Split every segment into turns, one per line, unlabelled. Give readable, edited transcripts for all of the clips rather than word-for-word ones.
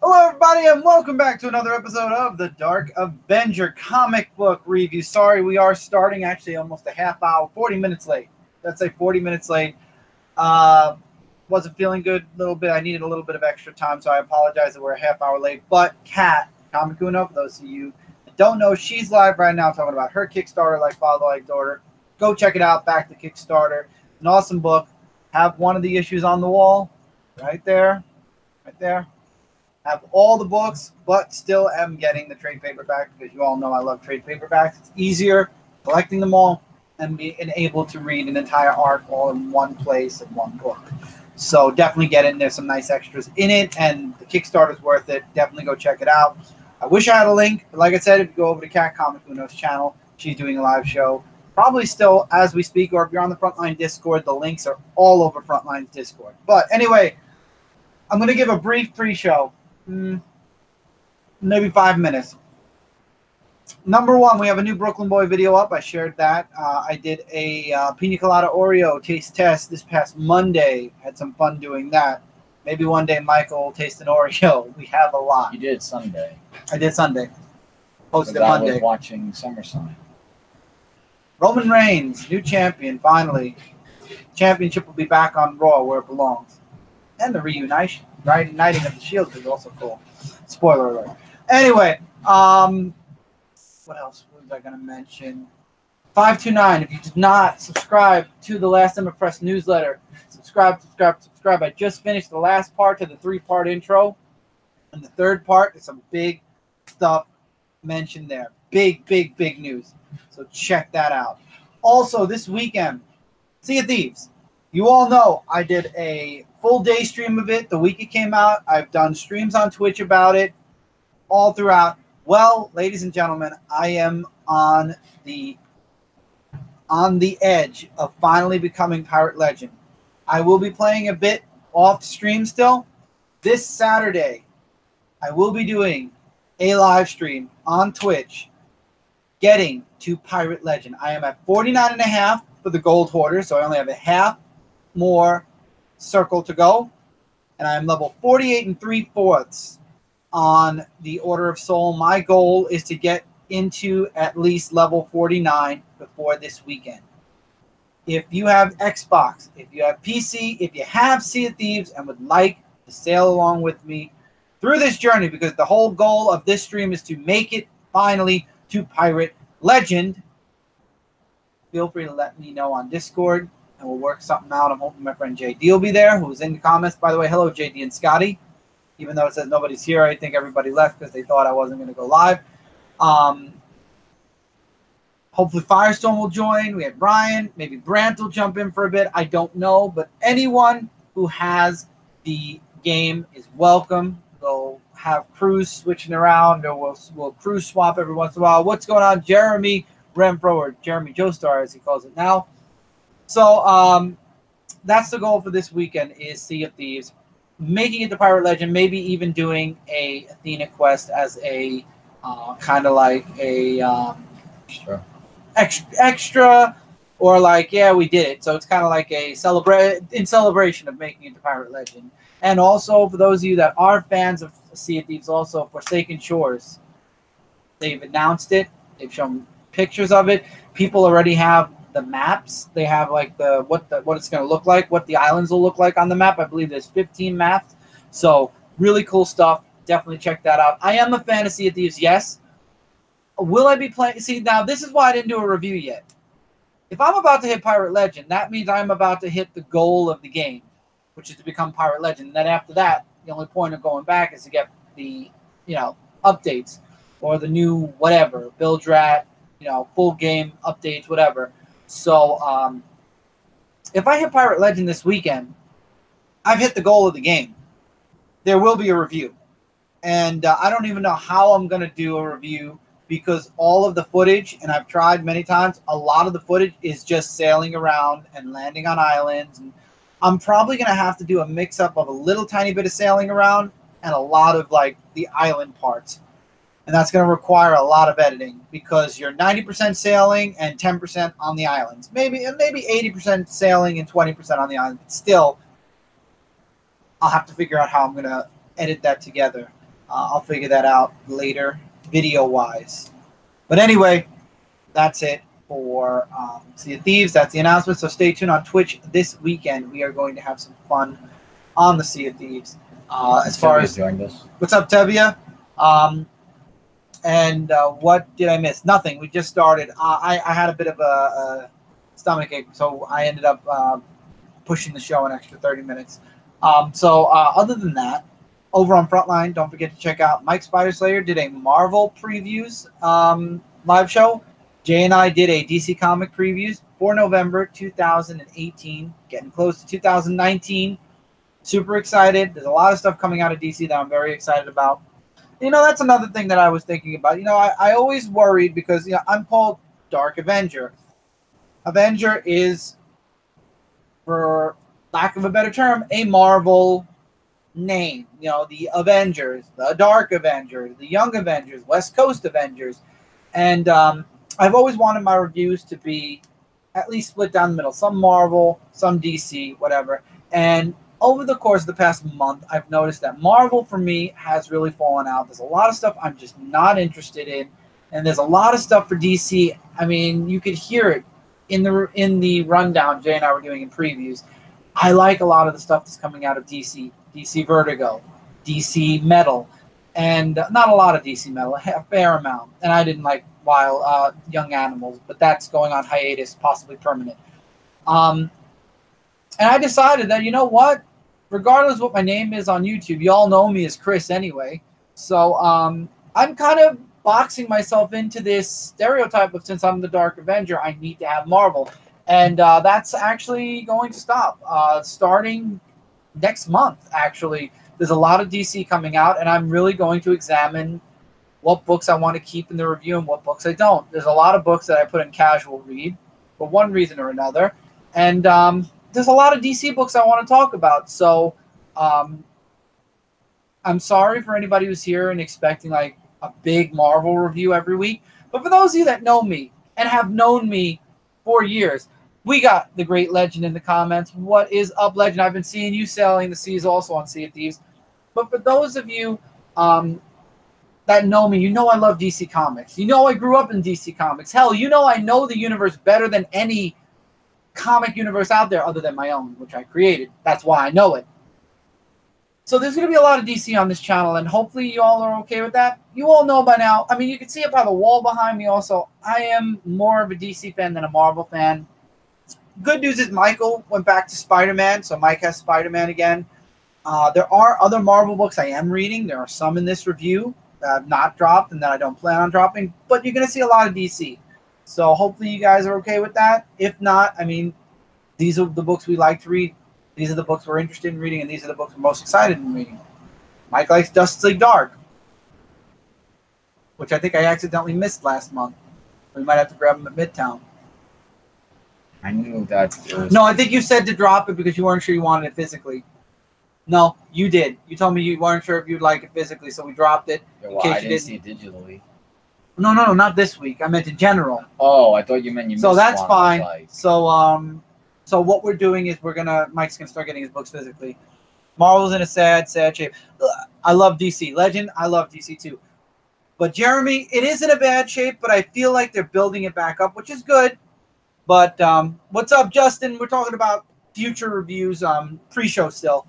Hello, everybody, and welcome back to another episode of the Dark Avenger comic book review. Sorry, we are starting actually almost a half hour, 40 minutes late. Let's say 40 minutes late. Wasn't feeling good a little bit. I needed a little bit of extra time, so I apologize that we're a half hour late. But Kat, Comic Uno, for those of you that don't know, she's live right now talking about her Kickstarter, Like Father, Like Daughter. Go check it out, back to Kickstarter. An awesome book. Have one of the issues on the wall, right there, right there. Have all the books, but still am getting the trade paperback because you all know I love trade paperbacks. It's easier collecting them all and being able to read an entire arc all in one place in one book. So definitely get in. There's some nice extras in it, and the Kickstarter's worth it. Definitely go check it out. I wish I had a link, but like I said, if you go over to Cat Comic Uno's channel, she's doing a live show. Probably still as we speak, or if you're on the Frontline Discord, the links are all over Frontline's Discord. But anyway, I'm going to give a brief pre-show. Maybe 5 minutes. Number one, we have a new Brooklyn Boy video up. I shared that. I did a Pina Colada Oreo taste test this past Monday. Had some fun doing that. Maybe one day Michael will taste an Oreo. We have a lot.
You did Sunday.
I did Sunday. Posted
I
Monday.
was watching SummerSlam.
Roman Reigns, new champion, finally. Championship will be back on Raw where it belongs. And the reuniting of the Shield is also cool. Spoiler alert. Anyway, what else was I going to mention? 529, if you did not subscribe to the Last Ember Press newsletter, subscribe. I just finished the last part to the 3-part intro. And the third part is some big stuff mentioned there. Big news. So check that out. Also, this weekend, Sea of Thieves. You all know I did a full day stream of it the week it came out. I've done streams on Twitch about it all throughout. Well, ladies and gentlemen, I am on the edge of finally becoming Pirate Legend. I will be playing a bit off stream still. This Saturday, I will be doing a live stream on Twitch getting to Pirate Legend. I am at 49.5 for the gold hoarder, so I only have a half more circle to go, and I'm level 48 3/4 on the Order of Soul. My goal is to get into at least level 49 before this weekend. If you have Xbox, if you have PC, if you have Sea of Thieves and would like to sail along with me through this journey, because the whole goal of this stream is to make it finally to Pirate Legend, feel free to let me know on Discord. And we'll work something out. I'm hoping my friend JD will be there, who's in the comments. By the way, hello, JD and Scotty. Even though it says nobody's here, I think everybody left because they thought I wasn't going to go live. Hopefully Firestorm will join. We have Brian. Maybe Brant will jump in for a bit. I don't know. But anyone who has the game is welcome. They'll have crews switching around, or we'll crew swap every once in a while. What's going on? Jeremy Renfro, or Jeremy Joestar, as he calls it now. So that's the goal for this weekend, is Sea of Thieves, making it to Pirate Legend, maybe even doing a Athena quest as a kind of like a extra, or like, yeah, we did it. So it's kind of like a celebration of making it to Pirate Legend. And also, for those of you that are fans of Sea of Thieves, also Forsaken Shores, they've announced it. They've shown pictures of it. People already have the maps. They have like what it's going to look like, what the islands will look like on the map. I believe there's 15 maps. So really cool stuff. Definitely check that out. I am a fan of Sea of Thieves, yes. Will I be playing? See, now this is why I didn't do a review yet. If I'm about to hit Pirate Legend, that means I'm about to hit the goal of the game, which is to become Pirate Legend. And then after that, the only point of going back is to get the, updates or the new whatever, build rat, full game updates, whatever. So if I hit Pirate Legend this weekend, I've hit the goal of the game. There will be a review. And I don't even know how I'm going to do a review, because all of the footage, and I've tried many times, a lot of the footage is just sailing around and landing on islands. And I'm probably going to have to do a mix-up of a little tiny bit of sailing around and a lot of like the island parts. And that's going to require a lot of editing, because you're 90% sailing and 10% on the islands. Maybe 80% sailing and 20% on the island. But still, I'll have to figure out how I'm going to edit that together. I'll figure that out later, video-wise. But anyway, that's it for Sea of Thieves. That's the announcement. So stay tuned on Twitch this weekend. We are going to have some fun on the Sea of Thieves. As far as
joined us.
What's up, Tevia? And what did I miss? Nothing. We just started. I had a bit of a stomach ache, so I ended up pushing the show an extra 30 minutes. Other than that, over on Frontline, don't forget to check out Mike Spider-Slayer did a Marvel previews live show. Jay and I did a DC comic previews for November 2018, getting close to 2019. Super excited. There's a lot of stuff coming out of DC that I'm very excited about. You know, that's another thing that I was thinking about. You know, I always worried because, you know, I'm called Dark Avenger. Avenger is, for lack of a better term, a Marvel name. You know, the Avengers, the Dark Avengers, the Young Avengers, West Coast Avengers. And I've always wanted my reviews to be at least split down the middle. Some Marvel, some DC, whatever. And over the course of the past month, I've noticed that Marvel, for me, has really fallen out. There's a lot of stuff I'm just not interested in. And there's a lot of stuff for DC. I mean, you could hear it in the rundown Jay and I were doing in previews. I like a lot of the stuff that's coming out of DC. DC Vertigo, DC Metal, and not a lot of DC Metal, a fair amount. And I didn't like Young Animals, but that's going on hiatus, possibly permanent. And I decided that, you know what? Regardless of what my name is on YouTube, you all know me as Chris anyway. So I'm kind of boxing myself into this stereotype of, since I'm the Dark Avenger, I need to have Marvel. And that's actually going to stop. Starting next month, actually, there's a lot of DC coming out, and I'm really going to examine what books I want to keep in the review and what books I don't. There's a lot of books that I put in casual read for one reason or another. And there's a lot of DC books I want to talk about. So I'm sorry for anybody who's here and expecting like a big Marvel review every week. But for those of you that know me and have known me for years, we got the great Legend in the comments. What is up, Legend? I've been seeing you sailing the seas also on Sea of Thieves. But for those of you that know me, you know I love DC Comics. You know I grew up in DC Comics. Hell, you know I know the universe better than any comic universe out there other than my own, which I created. That's why I know it. So there's going to be a lot of DC on this channel, and hopefully you all are okay with that. You all know by now. I mean, you can see it by the wall behind me also. I am more of a DC fan than a Marvel fan. Good news is Michael went back to Spider-Man, so Mike has Spider-Man again. There are other Marvel books I am reading. There are some in this review that I've not dropped and that I don't plan on dropping, but you're going to see a lot of DC. So hopefully you guys are okay with that. If not, I mean, these are the books we like to read. These are the books we're interested in reading, and these are the books we're most excited in reading. Mike likes Justice League Dark, which I think I accidentally missed last month. We might have to grab them at Midtown.
I knew that.
No, I think you said to drop it because you weren't sure you wanted it physically. No, you did. You told me you weren't sure if you'd like it physically, so we dropped it.
Yeah, well, I didn't see it digitally.
No, not this week. I meant in general.
Oh, I thought you meant you missed
So that's
one.
fine.
Like...
So what we're doing is Mike's gonna start getting his books physically. Marvel's in a sad shape. I love DC. Legend, I love DC too. But Jeremy, it is in a bad shape, but I feel like they're building it back up, which is good. But what's up, Justin? We're talking about future reviews, pre-show still.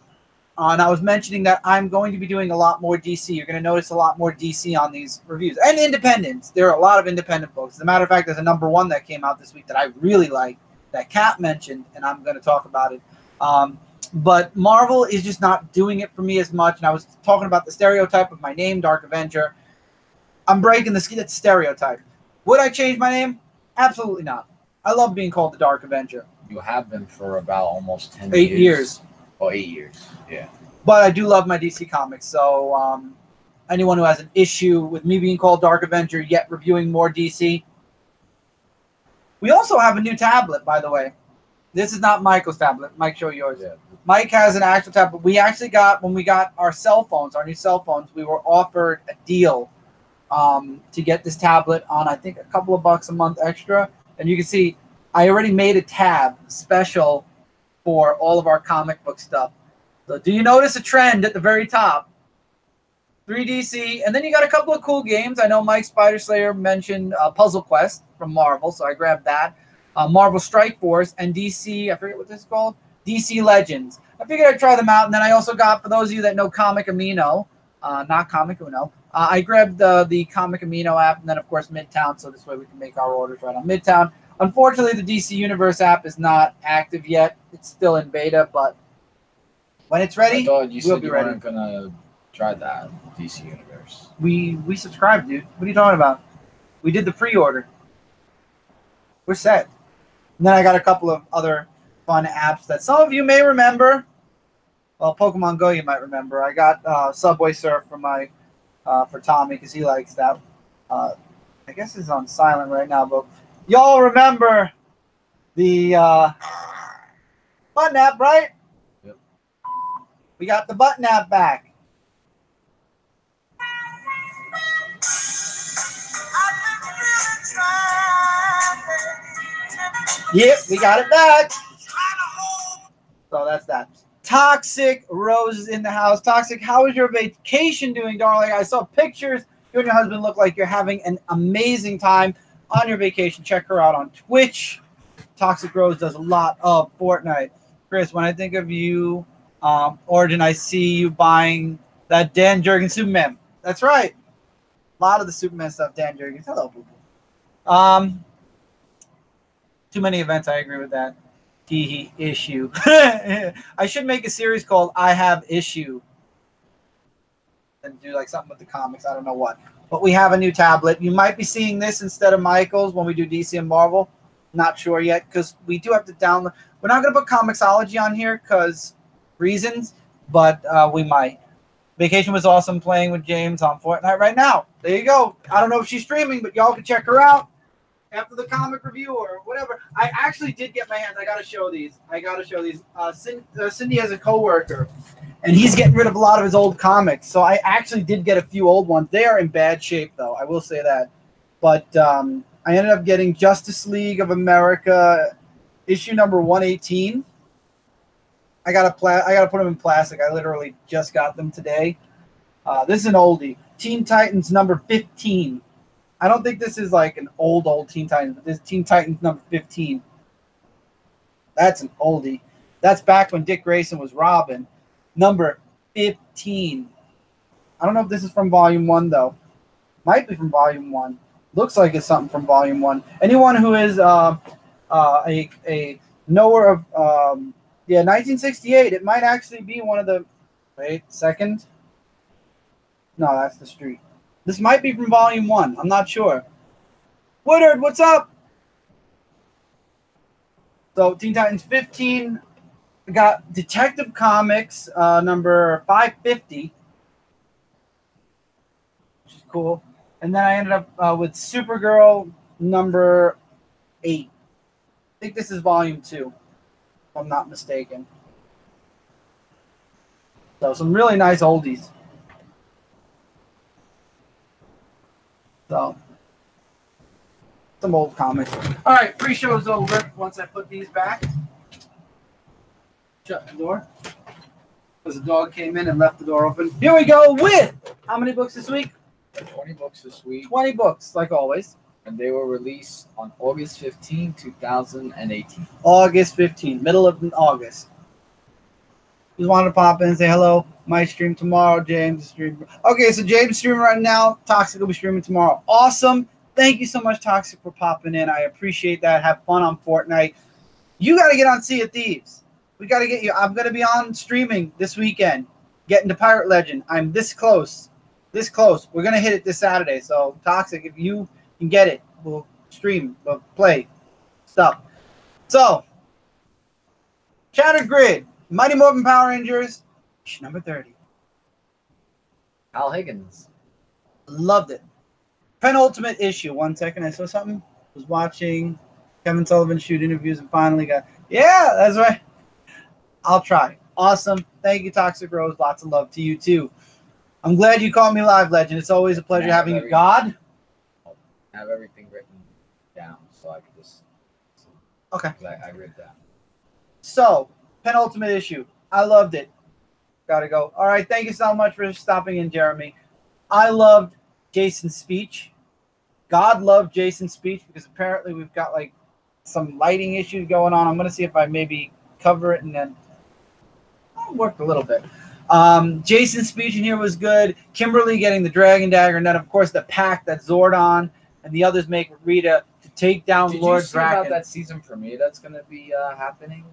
And I was mentioning that I'm going to be doing a lot more DC. You're going to notice a lot more DC on these reviews. And independents. There are a lot of independent books. As a matter of fact, there's a #1 that came out this week that I really like, that Kat mentioned, and I'm going to talk about it. But Marvel is just not doing it for me as much. And I was talking about the stereotype of my name, Dark Avenger. I'm breaking the stereotype. Would I change my name? Absolutely not. I love being called the Dark Avenger.
You have been for about almost 10
8 years.
Oh, 8 years. Yeah.
But I do love my DC comics. So anyone who has an issue with me being called Dark Avenger yet reviewing more DC. We also have a new tablet, by the way. This is not Michael's tablet. Mike, show yours. Yeah. Mike has an actual tablet. We actually got, when we got our cell phones, our new cell phones, we were offered a deal to get this tablet on, I think, a couple of bucks a month extra. And you can see I already made a tab special for all of our comic book stuff. So do you notice a trend at the very top? 3 DC, and then you got a couple of cool games. I know Mike Spider Slayer mentioned Puzzle Quest from Marvel, so I grabbed that. Marvel Strike Force and DC, I forget what this is called, DC Legends. I figured I'd try them out, and then I also got, for those of you that know Comic Amino, not Comic Uno, I grabbed the Comic Amino app, and then, of course, Midtown, so this way we can make our orders right on Midtown. Unfortunately, the DC Universe app is not active yet. It's still in beta, but when it's ready,
I thought you
we'll
said
be
you
ready.
weren't gonna try that DC Universe.
We subscribed, dude. What are you talking about? We did the pre-order. We're set. And then I got a couple of other fun apps that some of you may remember. Well, Pokemon Go you might remember. I got Subway Surf for my for Tommy because he likes that. I guess it's on silent right now, but y'all remember the button app, right?
Yep.
We got the button app back. Yep, we got it back. So that's that. Toxic Rose is in the house. Toxic, how is your vacation doing, darling? I saw pictures. You and your husband look like you're having an amazing time on your vacation. Check her out on Twitch. Toxic Rose does a lot of Fortnite. Chris, when I think of you, Origin, I see you buying that Dan Jurgens Superman. That's right. A lot of the Superman stuff, Dan Jurgens. Hello, boo-boo. Too many events. I agree with that. Issue. I should make a series called I Have Issue and do like something with the comics. I don't know what. But we have a new tablet. You might be seeing this instead of Michael's when we do DC and Marvel. Not sure yet because we do have to download. We're not going to put Comixology on here because reasons, but we might. Vacation was awesome playing with James on Fortnite right now. There you go. I don't know if she's streaming, but y'all can check her out after the comic review or whatever. I actually did get my hands. I got to show these. Cindy has a coworker, and he's getting rid of a lot of his old comics. So I actually did get a few old ones. They are in bad shape, though. I will say that. But I ended up getting Justice League of America issue number 118. I gotta put them in plastic. I literally just got them today. This is an oldie. Teen Titans number 15. I don't think this is like an old Teen Titans, but this is Teen Titans number 15. That's an oldie. That's back when Dick Grayson was Robin. Number 15. I don't know if this is from Volume 1, though. Might be from Volume 1. Looks like it's something from Volume 1. Anyone who is a knower of 1968, it might actually be one of the... Wait, second? No, that's the street. This might be from Volume 1. I'm not sure. Woodard, what's up? So, Teen Titans 15. We got Detective Comics number 550. Which is cool. And then I ended up with Supergirl number 8. I think this is Volume 2, if I'm not mistaken. So, some really nice oldies. So, some old comics. All right, pre-show's over once I put these back. Shut the door. Because the dog came in and left the door open. Here we go with how many books this week?
20 books this week.
20 books, like always.
And they were released on August 15, 2018.
August 15, middle of August. Just wanted to pop in and say hello. Might stream tomorrow. James is streaming. Okay, so James is streaming right now. Toxic will be streaming tomorrow. Awesome. Thank you so much, Toxic, for popping in. I appreciate that. Have fun on Fortnite. You got to get on Sea of Thieves. We got to get you. I'm going to be on streaming this weekend, getting to Pirate Legend. I'm this close. This close. We're going to hit it this Saturday. So, Toxic, if you can get it, we'll stream, we'll play stuff. So, Shattered Grid, Mighty Morphin Power Rangers, number 30.
Al Higgins.
Loved it. Penultimate issue. 1 second, I saw something. Was watching Kevin Sullivan shoot interviews and finally got, yeah, that's right. I'll try. Awesome. Thank you, Toxic Rose. Lots of love to you, too. I'm glad you called me live, Legend. It's always a pleasure having you. God?
I have everything written down so I could just...
Okay.
I read that.
So, penultimate issue. I loved it. Gotta go. All right. Thank you so much for stopping in, Jeremy. I loved Jason's speech. God loved Jason's speech because apparently we've got like some lighting issues going on. I'm going to see if I maybe cover it and then it worked a little bit. Jason's speech in here was good. Kimberly getting the Dragon Dagger, and then of course the pact that Zordon and the others make with Rita to take down Lord Draken. Did you see
about that season premiere that's going to be happening?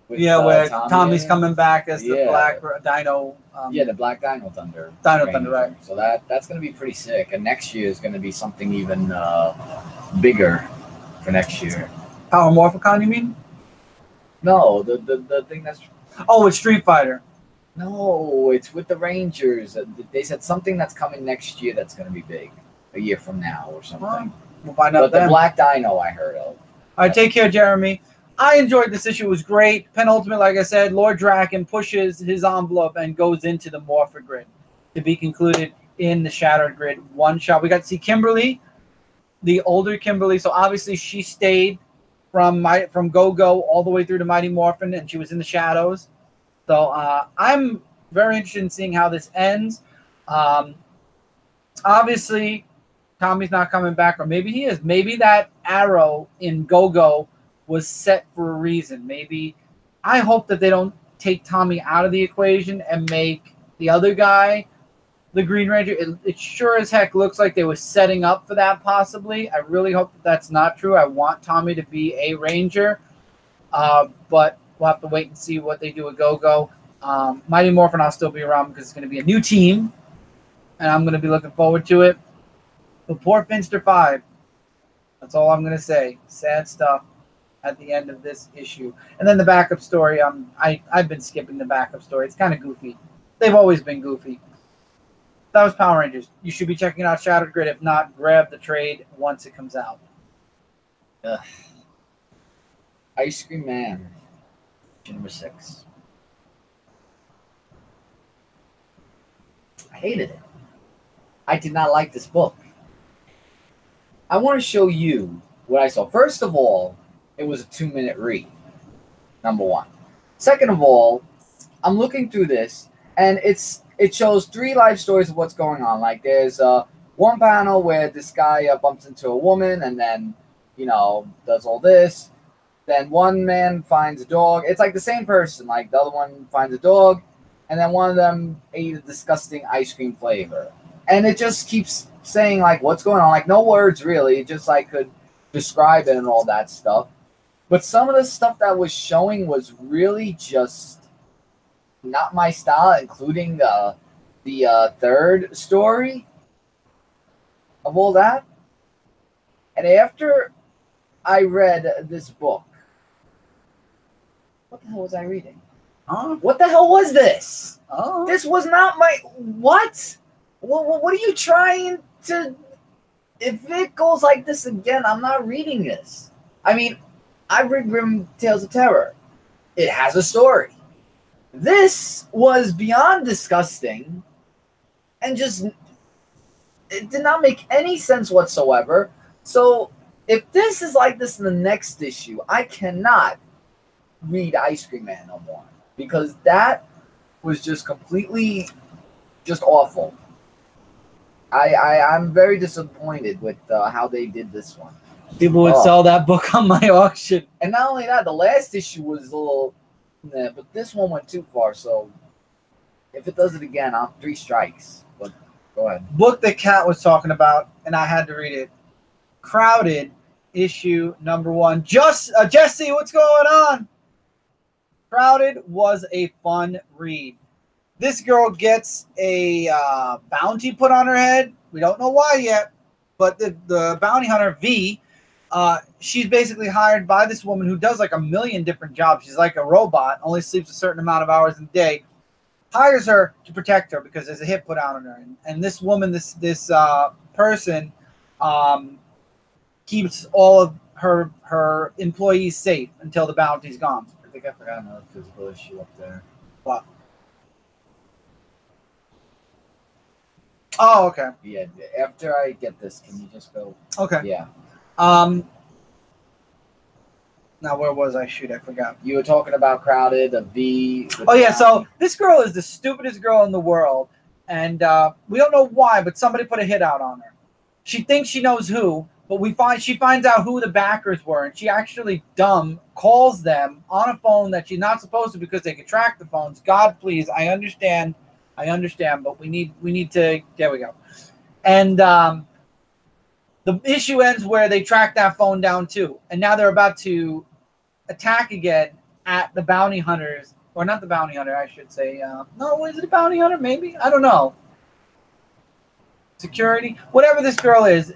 With, where Tommy's coming back as the Black Dino.
The Black Dino Thunder.
Dino Thunder, right?
So that's going to be pretty sick. And next year is going to be something even bigger for next year.
Power Morphicon, you mean?
No, the thing that's.
Oh, it's Street Fighter.
No, it's with the Rangers. They said something that's coming next year that's going to be big, a year from now or something.
We'll find out.
But the Black Dino, I heard of.
All right, take care, Jeremy. I enjoyed this issue. It was great. Penultimate, like I said, Lord Draken pushes his envelope and goes into the Morphin Grid to be concluded in the Shattered Grid one shot. We got to see Kimberly, the older Kimberly. So obviously she stayed from Go-Go all the way through to Mighty Morphin, and she was in the shadows. So I'm very interested in seeing how this ends. Obviously, Tommy's not coming back, or maybe he is. Maybe that arrow in Go-Go was set for a reason. Maybe I hope that they don't take Tommy out of the equation and make the other guy the Green Ranger. It sure as heck looks like they were setting up for that possibly. I really hope that that's not true. I want Tommy to be a Ranger, but we'll have to wait and see what they do with Go-Go. Mighty Morphin I'll still be around because it's going to be a new team, and I'm going to be looking forward to it. But poor Finster 5. That's all I'm going to say. Sad stuff at the end of this issue. And then the backup story, I've been skipping the backup story. It's kind of goofy. They've always been goofy. That was Power Rangers. You should be checking out Shattered Grid. If not, grab the trade once it comes out.
Ice Cream Man, number 6. I hated it. I did not like this book. I want to show you what I saw. First of all, it was a 2-minute read, number 1. Second of all, I'm looking through this, and it shows 3 life stories of what's going on. Like there's one panel where this guy bumps into a woman and then, does all this. Then one man finds a dog. It's like the same person. Like the other one finds a dog, and then one of them ate a disgusting ice cream flavor. And it just keeps saying like what's going on. Like no words really. It just like could describe it and all that stuff. But some of the stuff that was showing was really just not my style, including the third story of all that. And after I read this book, what the hell was I reading? What the hell was this? This was not my... What? What are you trying to... If it goes like this again, I'm not reading this. I mean... I've read Grim Tales of Terror. It has a story. This was beyond disgusting and just it did not make any sense whatsoever. So if this is like this in the next issue, I cannot read Ice Cream Man no more because that was just completely just awful. I'm very disappointed with how they did this one.
People would sell that book on my auction.
And not only that, the last issue was a little... Nah, but this one went too far, so... If it does it again, I'll 3 strikes. But go ahead.
Book that Kat was talking about, and I had to read it. Crowded, issue number 1. Jesse, what's going on? Crowded was a fun read. This girl gets a bounty put on her head. We don't know why yet. But the bounty hunter, V... she's basically hired by this woman who does like a million different jobs. She's like a robot, only sleeps a certain amount of hours in a day. Hires her to protect her because there's a hit put out on her. And this woman, this person, keeps all of her employees safe until the bounty's gone.
I think I forgot another physical issue up there.
What? Oh, okay.
Yeah, after I get this, can you just go?
Okay.
Yeah.
Now where was I? Shoot, I forgot.
You were talking about Crowded, a V.
Oh yeah, so this girl is the stupidest girl in the world. and we don't know why, but somebody put a hit out on her. She thinks she knows who, but she finds out who the backers were, and she actually calls them on a phone that she's not supposed to because they can track the phones. God, please, I understand, but we need to. There we go. And the issue ends where they track that phone down too, and now they're about to attack again at the bounty hunters, or not the bounty hunter, I should say. No, is it a bounty hunter? Maybe, I don't know. Security, whatever this girl is,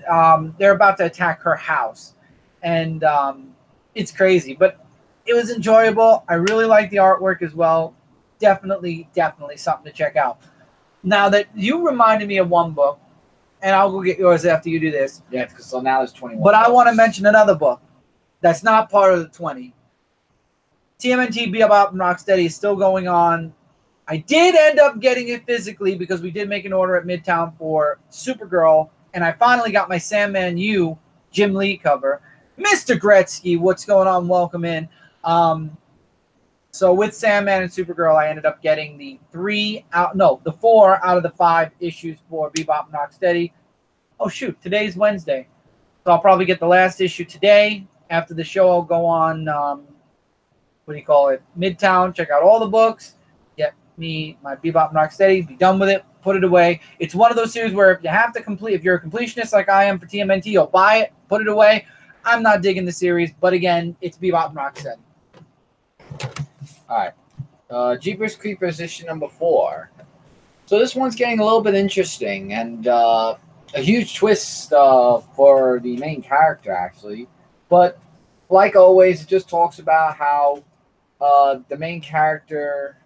they're about to attack her house, and it's crazy, but it was enjoyable. I really like the artwork as well. Definitely something to check out. Now that you reminded me of one book, and I'll go get yours after you do this.
Yeah, because so now there's 21.
But I want to mention another book that's not part of the 20. TMNT Bebop and Rocksteady is still going on. I did end up getting it physically because we did make an order at Midtown for Supergirl, and I finally got my Sandman U Jim Lee cover. Mr. Gretzky, what's going on? Welcome in. So with Sandman and Supergirl, I ended up getting the 4 out of the 5 issues for Bebop and Rocksteady. Oh, shoot, today's Wednesday. So I'll probably get the last issue today. After the show, I'll go on, Midtown, check out all the books, get me my Bebop and Rocksteady, be done with it, put it away. It's one of those series where if you're a completionist like I am for TMNT, you'll buy it, put it away. I'm not digging the series, but again, it's Bebop and Rocksteady.
All right. Jeepers Creepers issue number 4. So this one's getting a little bit interesting, and a huge twist for the main character, actually. But like always, it just talks about how the main character,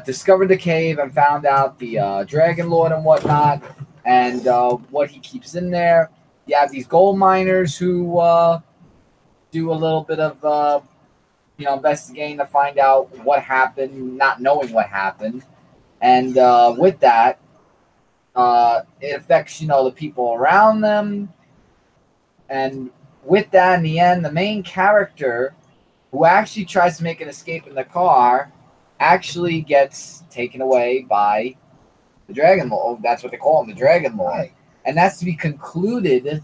discovered the cave and found out the Dragon Lord and whatnot, and what he keeps in there. You have these gold miners who do a little bit of investigating to find out what happened, not knowing what happened. And with that, it affects, the people around them. And with that, in the end, the main character, who actually tries to make an escape in the car, actually gets taken away by the Dragon Lord. That's what they call him, the Dragon Lord. Right. And that's to be concluded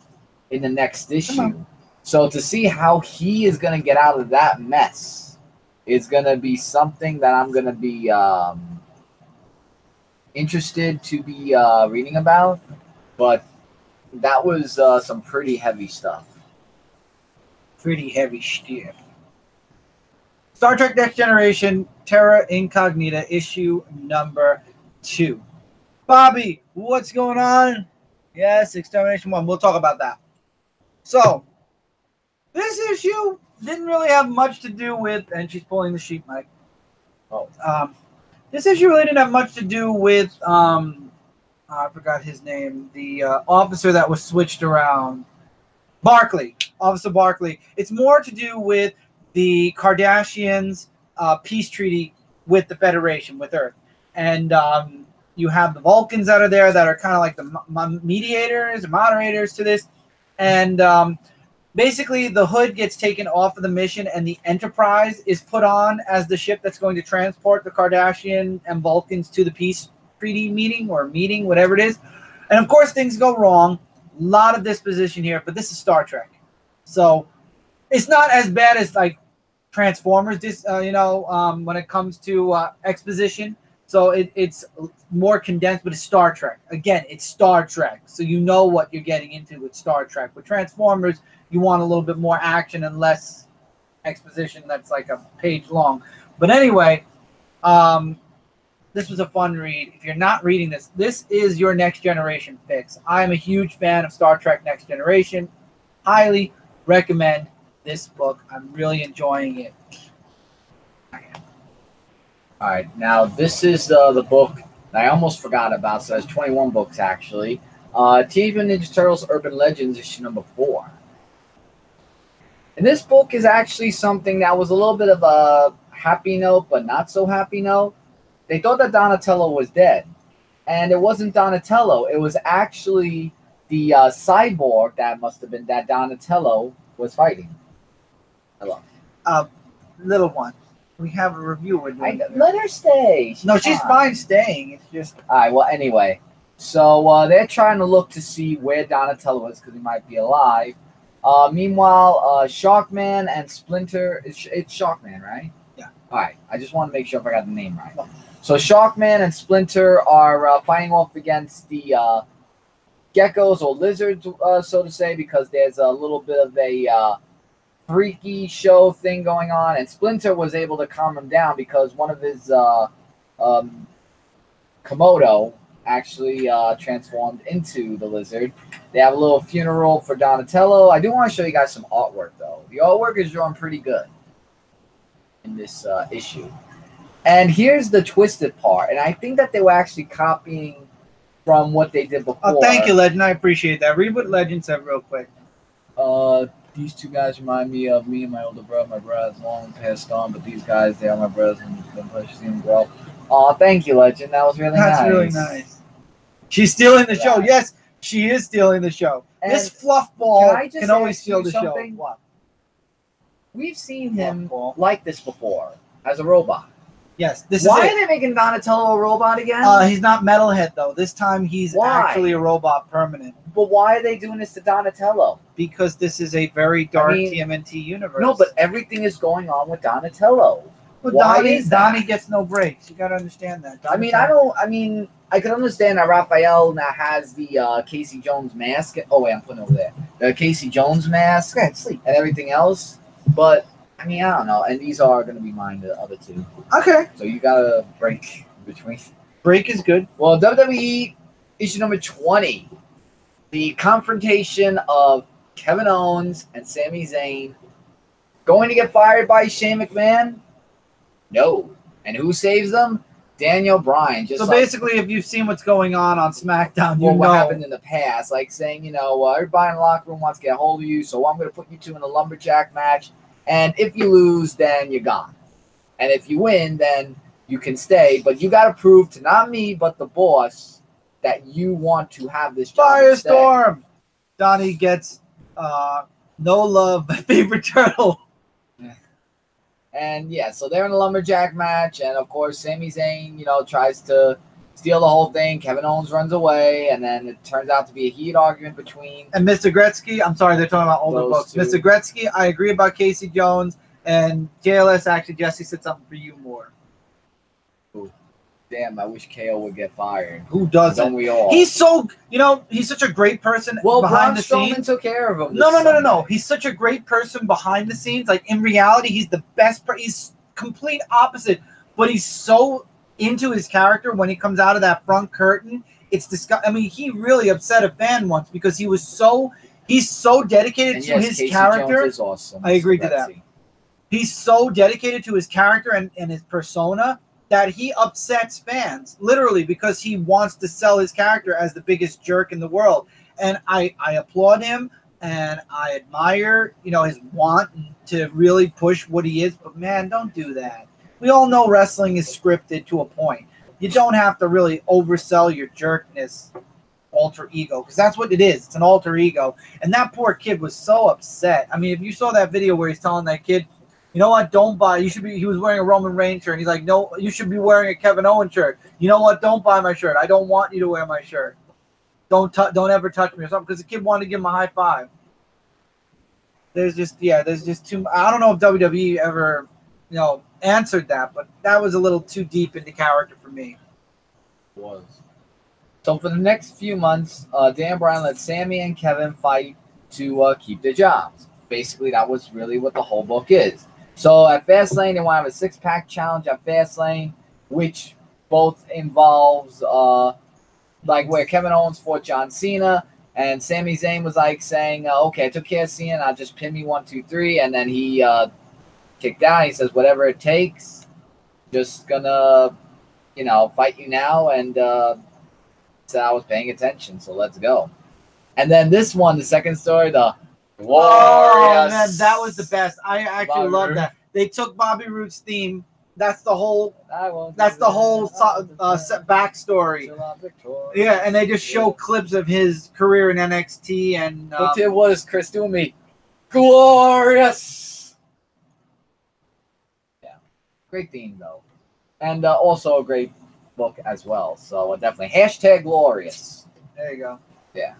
in the next issue. So to see how he is going to get out of that mess is going to be something that I'm going to be interested to be reading about. But that was some pretty heavy stuff.
Pretty heavy stuff. Star Trek Next Generation, Terra Incognita, issue number 2. Bobby, what's going on? Yes, Extermination 1. We'll talk about that. So, this issue didn't really have much to do with, and she's pulling the sheet mic. This issue really didn't have much to do with, I forgot his name, the officer that was switched around. Officer Barkley. It's more to do with the Kardashians' peace treaty with the Federation, with Earth. And you have the Vulcans that are there that are kind of like the mediators, moderators to this. And basically, the Hood gets taken off of the mission, and the Enterprise is put on as the ship that's going to transport the Kardashian and Vulcans to the peace treaty meeting, whatever it is. And of course, things go wrong. A lot of disposition here, but this is Star Trek. So it's not as bad as like Transformers, when it comes to exposition. So it's more condensed, but it's Star Trek. Again, it's Star Trek. So you know what you're getting into with Star Trek. With Transformers, you want a little bit more action and less exposition that's like a page long. But anyway, this was a fun read. If you're not reading this, this is your Next Generation fix. I'm a huge fan of Star Trek Next Generation. Highly recommend this book. I'm really enjoying it.
All right, now this is the book that I almost forgot about. So there's 21 books, actually. Teenage Mutant Ninja Turtles Urban Legends, issue number 4. And this book is actually something that was a little bit of a happy note, but not so happy note. They thought that Donatello was dead. And it wasn't Donatello. It was actually the cyborg that Donatello was fighting. Hello.
Little one. We have a review we're doing.
Let her stay.
She's fine staying. It's just...
All right, well, anyway. So they're trying to look to see where Donatello is because he might be alive. Meanwhile, Shockman and Splinter... It's Shockman, right?
Yeah.
All right, I just want to make sure if I got the name right. No. So Shockman and Splinter are fighting off against the geckos or lizards, so to say, because there's a little bit of a... freaky show thing going on, and Splinter was able to calm him down because one of his Komodo actually transformed into the lizard. They have a little funeral for Donatello. I do want to show you guys some artwork, though. The artwork is drawn pretty good in this issue. And here's the twisted part, and I think that they were actually copying from what they did before.
Oh, thank you, Legend. I appreciate that. Read what Legend said real quick.
These two guys remind me of me and my older brother. My brother's long passed on, but these guys, they are my brothers, and I'm glad to see them grow. Oh, thank you, Legend. That was really nice.
That's really nice. She's stealing the show. Yes, she is stealing the show. And this fluff ball can always steal the show. What?
We've seen him like this before as a robot.
Yes, this
Why
is
are they making Donatello a robot again?
He's not Metalhead, though. This time he's actually a robot permanent.
But why are they doing this to Donatello?
Because this is a very dark TMNT universe.
No, but everything is going on with Donatello.
Well, Donnie gets no breaks. You got to understand that.
I can understand that Raphael now has the Casey Jones mask. Oh, wait, I'm putting it over there. The Casey Jones mask and everything else. But... I don't know. And these are going to be mine, the other two.
Okay.
So you got to break between.
Break is good.
Well, WWE issue number 20. The confrontation of Kevin Owens and Sami Zayn. Going to get fired by Shane McMahon? No. And who saves them? Daniel Bryan.
So basically, if you've seen what's going on SmackDown, you know
what happened in the past. Like saying, everybody in the locker room wants to get a hold of you, so I'm going to put you two in a lumberjack match. And if you lose, then you're gone. And if you win, then you can stay. But you got to prove to not me, but the boss, that you want to have this job.
Firestorm! Donnie gets no love, my favorite turtle.
And yeah, so they're in a lumberjack match. And of course, Sami Zayn, tries to steal the whole thing. Kevin Owens runs away. And then it turns out to be a heated argument between.
And Mr. Gretzky, I'm sorry, they're talking about older books. Two. Mr. Gretzky, I agree about Casey Jones. And JLS, actually, Jesse said something for you more.
Ooh. Damn, I wish KO would get fired.
Who doesn't?
Don't we all?
He's so, he's such a great person behind the scenes.
Took care of him.
No. He's such a great person behind the scenes. Like, in reality, he's the best. He's complete opposite. But he's so into his character when he comes out of that front curtain. It's disgusting. He really upset a fan once because he's so dedicated to his
Casey
character.
Jones is awesome.
I agree to that. He's so dedicated to his character and his persona that he upsets fans, literally, because he wants to sell his character as the biggest jerk in the world. And I applaud him, and I admire, his want to really push what he is. But, man, don't do that. We all know wrestling is scripted to a point. You don't have to really oversell your jerkness alter ego, because that's what it is. It's an alter ego. And that poor kid was so upset. If you saw that video where he's telling that kid, you know what, don't buy, he was wearing a Roman Reigns shirt, and he's like, no, you should be wearing a Kevin Owens shirt. You know what, don't buy my shirt. I don't want you to wear my shirt. Don't ever touch me or something, because the kid wanted to give him a high five. There's just too, I don't know if WWE ever, answered that, but that was a little too deep into character for me.
It was. So for the next few months, Dan Bryan let Sami and Kevin fight to keep their jobs. Basically, that was really what the whole book is. So at Fastlane, they want to have a six-pack challenge at Fastlane, which both involves where Kevin Owens fought John Cena, and Sami Zayn was saying, okay, I took care of Cena, I'll just pin me 1, 2, 3, and then he kicked out. He says, whatever it takes, just gonna, fight you now, and said I was paying attention, so let's go. And then this one, the second story, the Warriors.
Oh, man, that was the best. I actually love that. They took Bobby Roode's theme. That's the whole backstory. Yeah, and they just show clips of his career in NXT. And
but it was Chris doing me glorious. Yeah. Great theme though, and also a great book as well. So definitely #glorious.
There you go.
Yeah,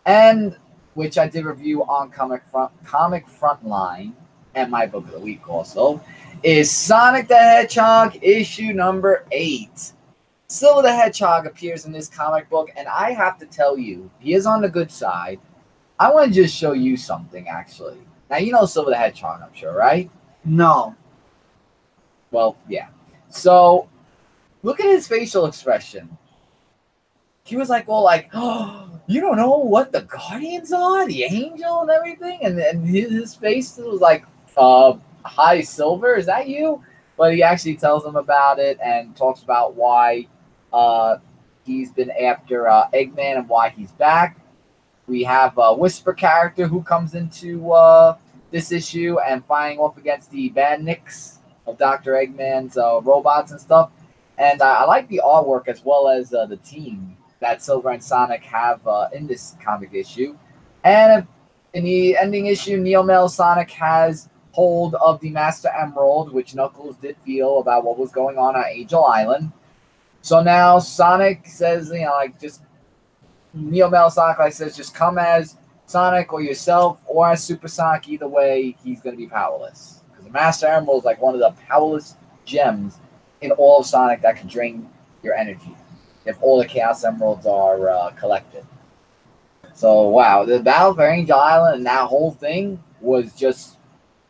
and which I did review on Comic Frontline, and my book of the week also is Sonic the Hedgehog issue number 8. Silver the Hedgehog appears in this comic book, and I have to tell you, he is on the good side. I want to just show you something, actually. Now, you know Silver the Hedgehog, I'm sure, right?
No.
Well, yeah. So, look at his facial expression. He was like, well, like, oh, you don't know what the Guardians are? The Angel and everything? And his face was like, hi, Silver, is that you? But he actually tells them about it and talks about why he's been after Eggman and why he's back. We have a Whisper character who comes into this issue and fighting off against the badniks of Dr. Eggman's robots and stuff. And I like the artwork as well as the team that Silver and Sonic have in this comic issue. And in the ending issue, Neo-Male Sonic has hold of the Master Emerald, which Knuckles did feel about what was going on Angel Island. So now Sonic says, you know, like, just Neo-Male Sonic like says, just come as Sonic or yourself or as Super Sonic. Either way, he's going to be powerless. Because the Master Emerald is like one of the powerless gems in all of Sonic that can drain your energy if all the Chaos Emeralds are collected. So, wow, the battle for Angel Island and that whole thing was just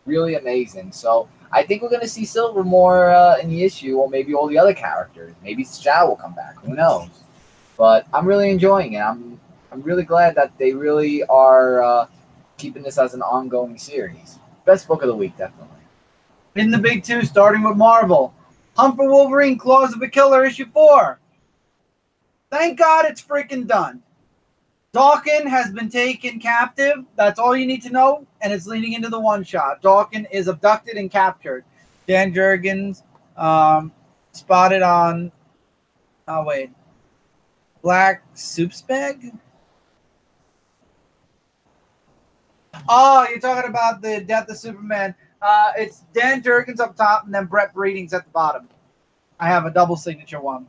really amazing. So, I think we're going to see Silver more in the issue, or maybe all the other characters. Maybe Shadow will come back. Who knows? But I'm really enjoying it. I'm really glad that they really are keeping this as an ongoing series. Best book of the week, definitely.
In the big two, starting with Marvel. Hunt for Wolverine-Claws of a Killer, issue 4. Thank God it's freaking done. Dawkins has been taken captive. That's all you need to know, and it's leading into the one-shot. Dawkins is abducted and captured. Dan Jurgens spotted on... Oh, wait. Black Soup's Bag? Oh, you're talking about the Death of Superman. It's Dan Jurgens up top, and then Brett Breeding's at the bottom. I have a double signature one.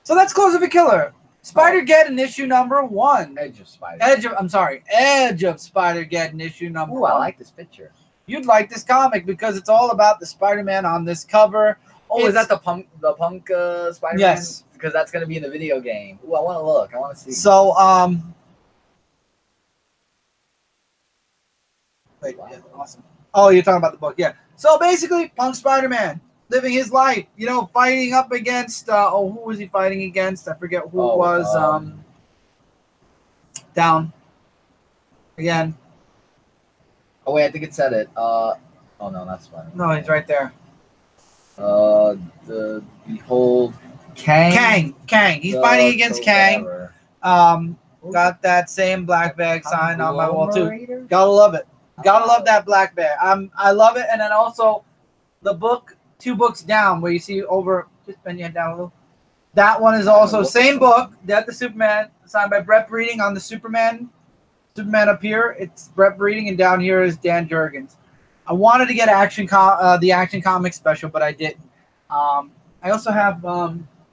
So that's Claws of a Killer. Spider-Geddon issue number 1.
Edge of Spider.
Edge of Spider-Geddon issue number 1.
I like this picture.
You'd like this comic because it's all about the Spider-Man on this cover.
Oh, is that the punk Spider-Man?
Yes.
Because that's going to be in the video game. Ooh, I want to look. I want to see.
So, wait, yeah, awesome. Oh, you're talking about the book, yeah. So basically, Punk Spider-Man living his life, you know, fighting up against, who was he fighting against? I forget who it was. Down. Again.
Oh, wait, I think it said it. Oh, no, that's Spider-Man.
No, he's right there.
Behold, Kang.
He's fighting against Kang. Got that same black bag sign on my wall, too. Gotta love it. Gotta love that black bag. I love it. And then also the book, 2 books down, where you see over, just bend your head down a little. That one is also same book, Death of Superman, signed by Brett Breeding on the Superman up here. It's Brett Breeding, and down here is Dan Jurgens. I wanted to get the Action Comics special, but I didn't. I also have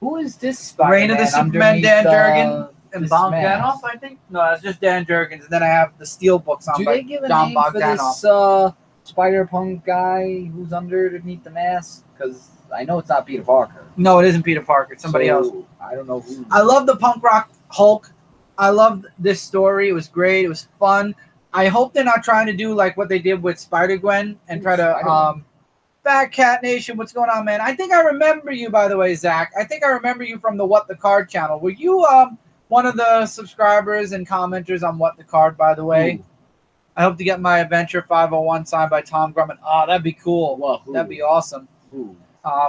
who is this Spider-Man?
Reign of the Superman, Dan Jurgens, and Bogdanov, I think. No, that's just Dan Jurgens. And then I have the Steel books on by Don Bogdanov.
For this Spider-Punk guy who's underneath the mask? Because I know it's not Peter Parker.
No, it isn't Peter Parker. It's somebody else.
I don't know who.
I love the punk rock Hulk. I loved this story. It was great. It was fun. I hope they're not trying to do like what they did with Spider-Gwen and try to Fat Cat Nation. What's going on, man? I think I remember you, by the way, Zach. I think I remember you from the What the Card channel. Were you one of the subscribers and commenters on What the Card, by the way? Ooh. I hope to get my Adventure 501 signed by Tom Grumman. Oh, that'd be cool.
Well,
that'd be awesome.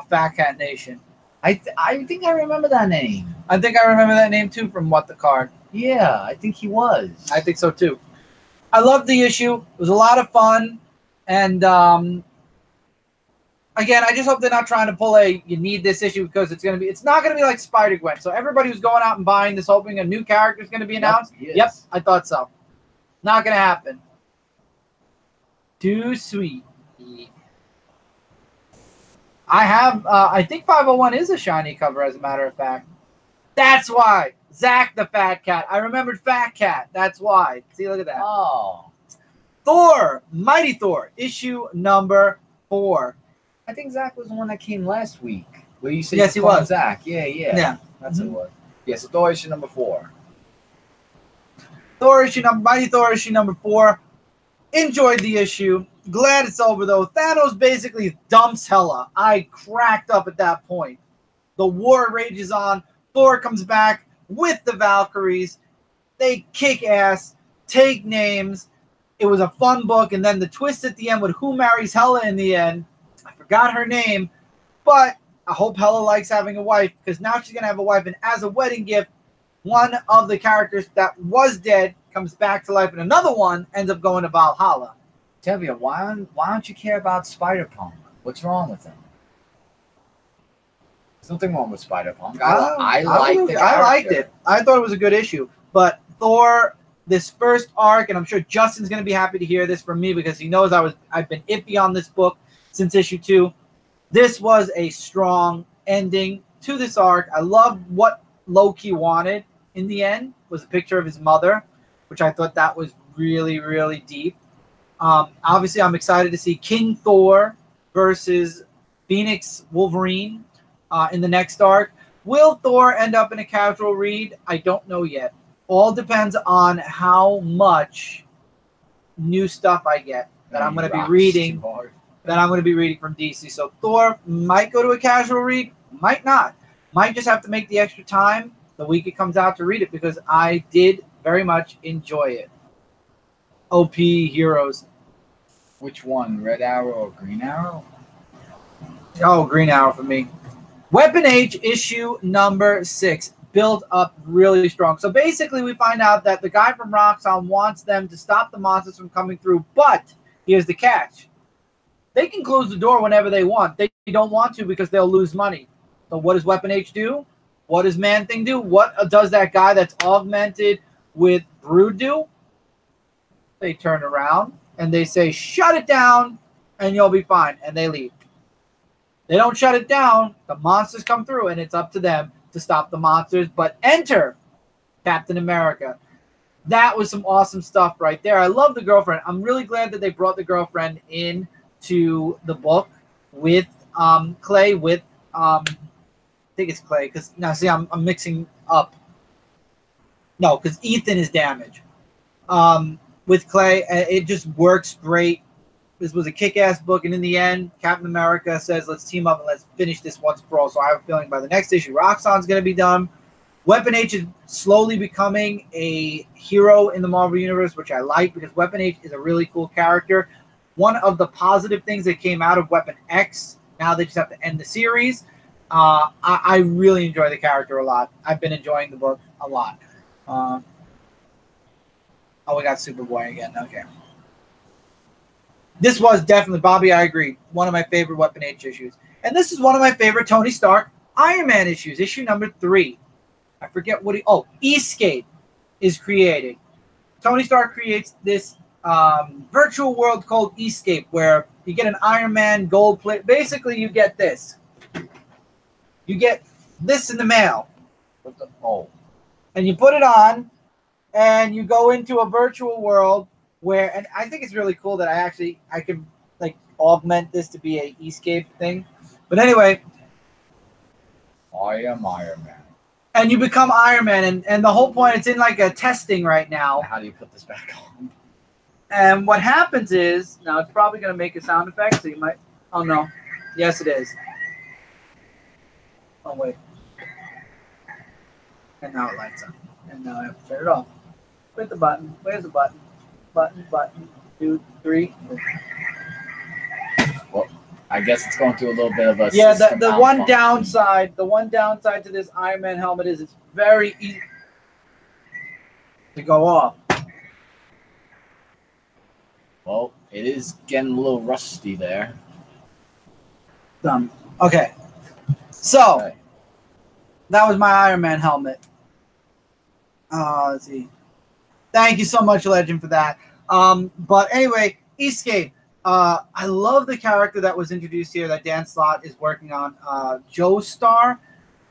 Fat Cat Nation.
I think I remember that name.
I think I remember that name, too, from What the Card.
Yeah, I think he was.
I think so, too. I loved the issue. It was a lot of fun. And, again, I just hope they're not trying to pull you need this issue because it's not going to be like Spider-Gwen. So everybody who's going out and buying this hoping a new character is going to be announced. Yep, I thought so. Not going to happen. Too sweet. I have, I think 501 is a shiny cover, as a matter of fact. That's why. Zach the Fat Cat. I remembered Fat Cat. That's why. See, look at that.
Oh.
Thor, Mighty Thor, issue number 4.
I think Zach was the one that came last week. Where you said
yes, he was.
Zach. Yeah. That's what it was. Yeah, so Thor issue number 4.
Mighty Thor issue number 4. Enjoyed the issue. Glad it's over, though. Thanos basically dumps Hela. I cracked up at that point. The war rages on. Thor comes back with the Valkyries. They kick ass, take names. It was a fun book, and then the twist at the end with who marries Hela in the end. I forgot her name, but I hope Hela likes having a wife, because now she's going to have a wife, and as a wedding gift, one of the characters that was dead comes back to life, and another one ends up going to Valhalla.
Tevia, why don't you care about Spider-Punk? What's wrong with him? There's nothing wrong with Spider-Punk. I
liked it. I thought it was a good issue. But Thor, this first arc, and I'm sure Justin's going to be happy to hear this from me because he knows I've been iffy on this book since issue 2. This was a strong ending to this arc. I loved what Loki wanted in the end, was a picture of his mother, which I thought that was really, really deep. Obviously, I'm excited to see King Thor versus Phoenix Wolverine in the next arc. Will Thor end up in a casual read? I don't know yet. All depends on how much new stuff I get that I'm going to be reading. That I'm going to be reading from DC. So Thor might go to a casual read, might not. Might just have to make the extra time the week it comes out to read it, because I did very much enjoy it. OP heroes.
Which one? Red Arrow or Green Arrow?
Oh, Green Arrow for me. WeaponH issue number 6. Built up really strong. So basically we find out that the guy from Roxxon wants them to stop the monsters from coming through, but here's the catch. They can close the door whenever they want. They don't want to because they'll lose money. So what does WeaponH do? What does Man-Thing do? What does that guy that's augmented with Brood do? They turn around and they say, shut it down and you'll be fine. And they leave. They don't shut it down. The monsters come through and it's up to them to stop the monsters. But enter Captain America. That was some awesome stuff right there. I love the girlfriend. I'm really glad that they brought the girlfriend in to the book with Clay, with I think it's Clay, because now see I'm mixing up. No, because Ethan is damaged. With Clay, it just works great. This was a kick-ass book, and in the end, Captain America says, let's team up and let's finish this once for all. So I have a feeling by the next issue, Roxxon's going to be done. WeaponH is slowly becoming a hero in the Marvel Universe, which I like, because WeaponH is a really cool character. One of the positive things that came out of Weapon X, now they just have to end the series. I really enjoy the character a lot. I've been enjoying the book a lot. Oh, we got Superboy again. Okay. This was definitely, Bobby, I agree, one of my favorite WeaponH issues. And this is one of my favorite Tony Stark Iron Man issues, issue number 3. I forget what Escape is created. Tony Stark creates this virtual world called Escape, where you get an Iron Man gold plate. Basically, you get this. You get this in the mail. And you put it on, and you go into a virtual world where, and I think it's really cool that I can like augment this to be a Escape thing. But anyway,
I am Iron Man.
And you become Iron Man, and the whole point, it's in like a testing right now.
How do you put this back on?
And what happens is, now it's probably going to make a sound effect, so you might, oh no, yes it is. Oh wait. And now it lights up. And now I have to turn it off. Hit the button. Where's the button? Button. 2, 3.
Well, I guess it's going through a little bit of a
the one downside to this Iron Man helmet is it's very easy to go off.
Well, it is getting a little rusty there.
Done. Okay. So, that was my Iron Man helmet. Let's see. Thank you so much, Legend, for that. But anyway, Escape. I love the character that was introduced here that Dan Slott is working on. Joe Star,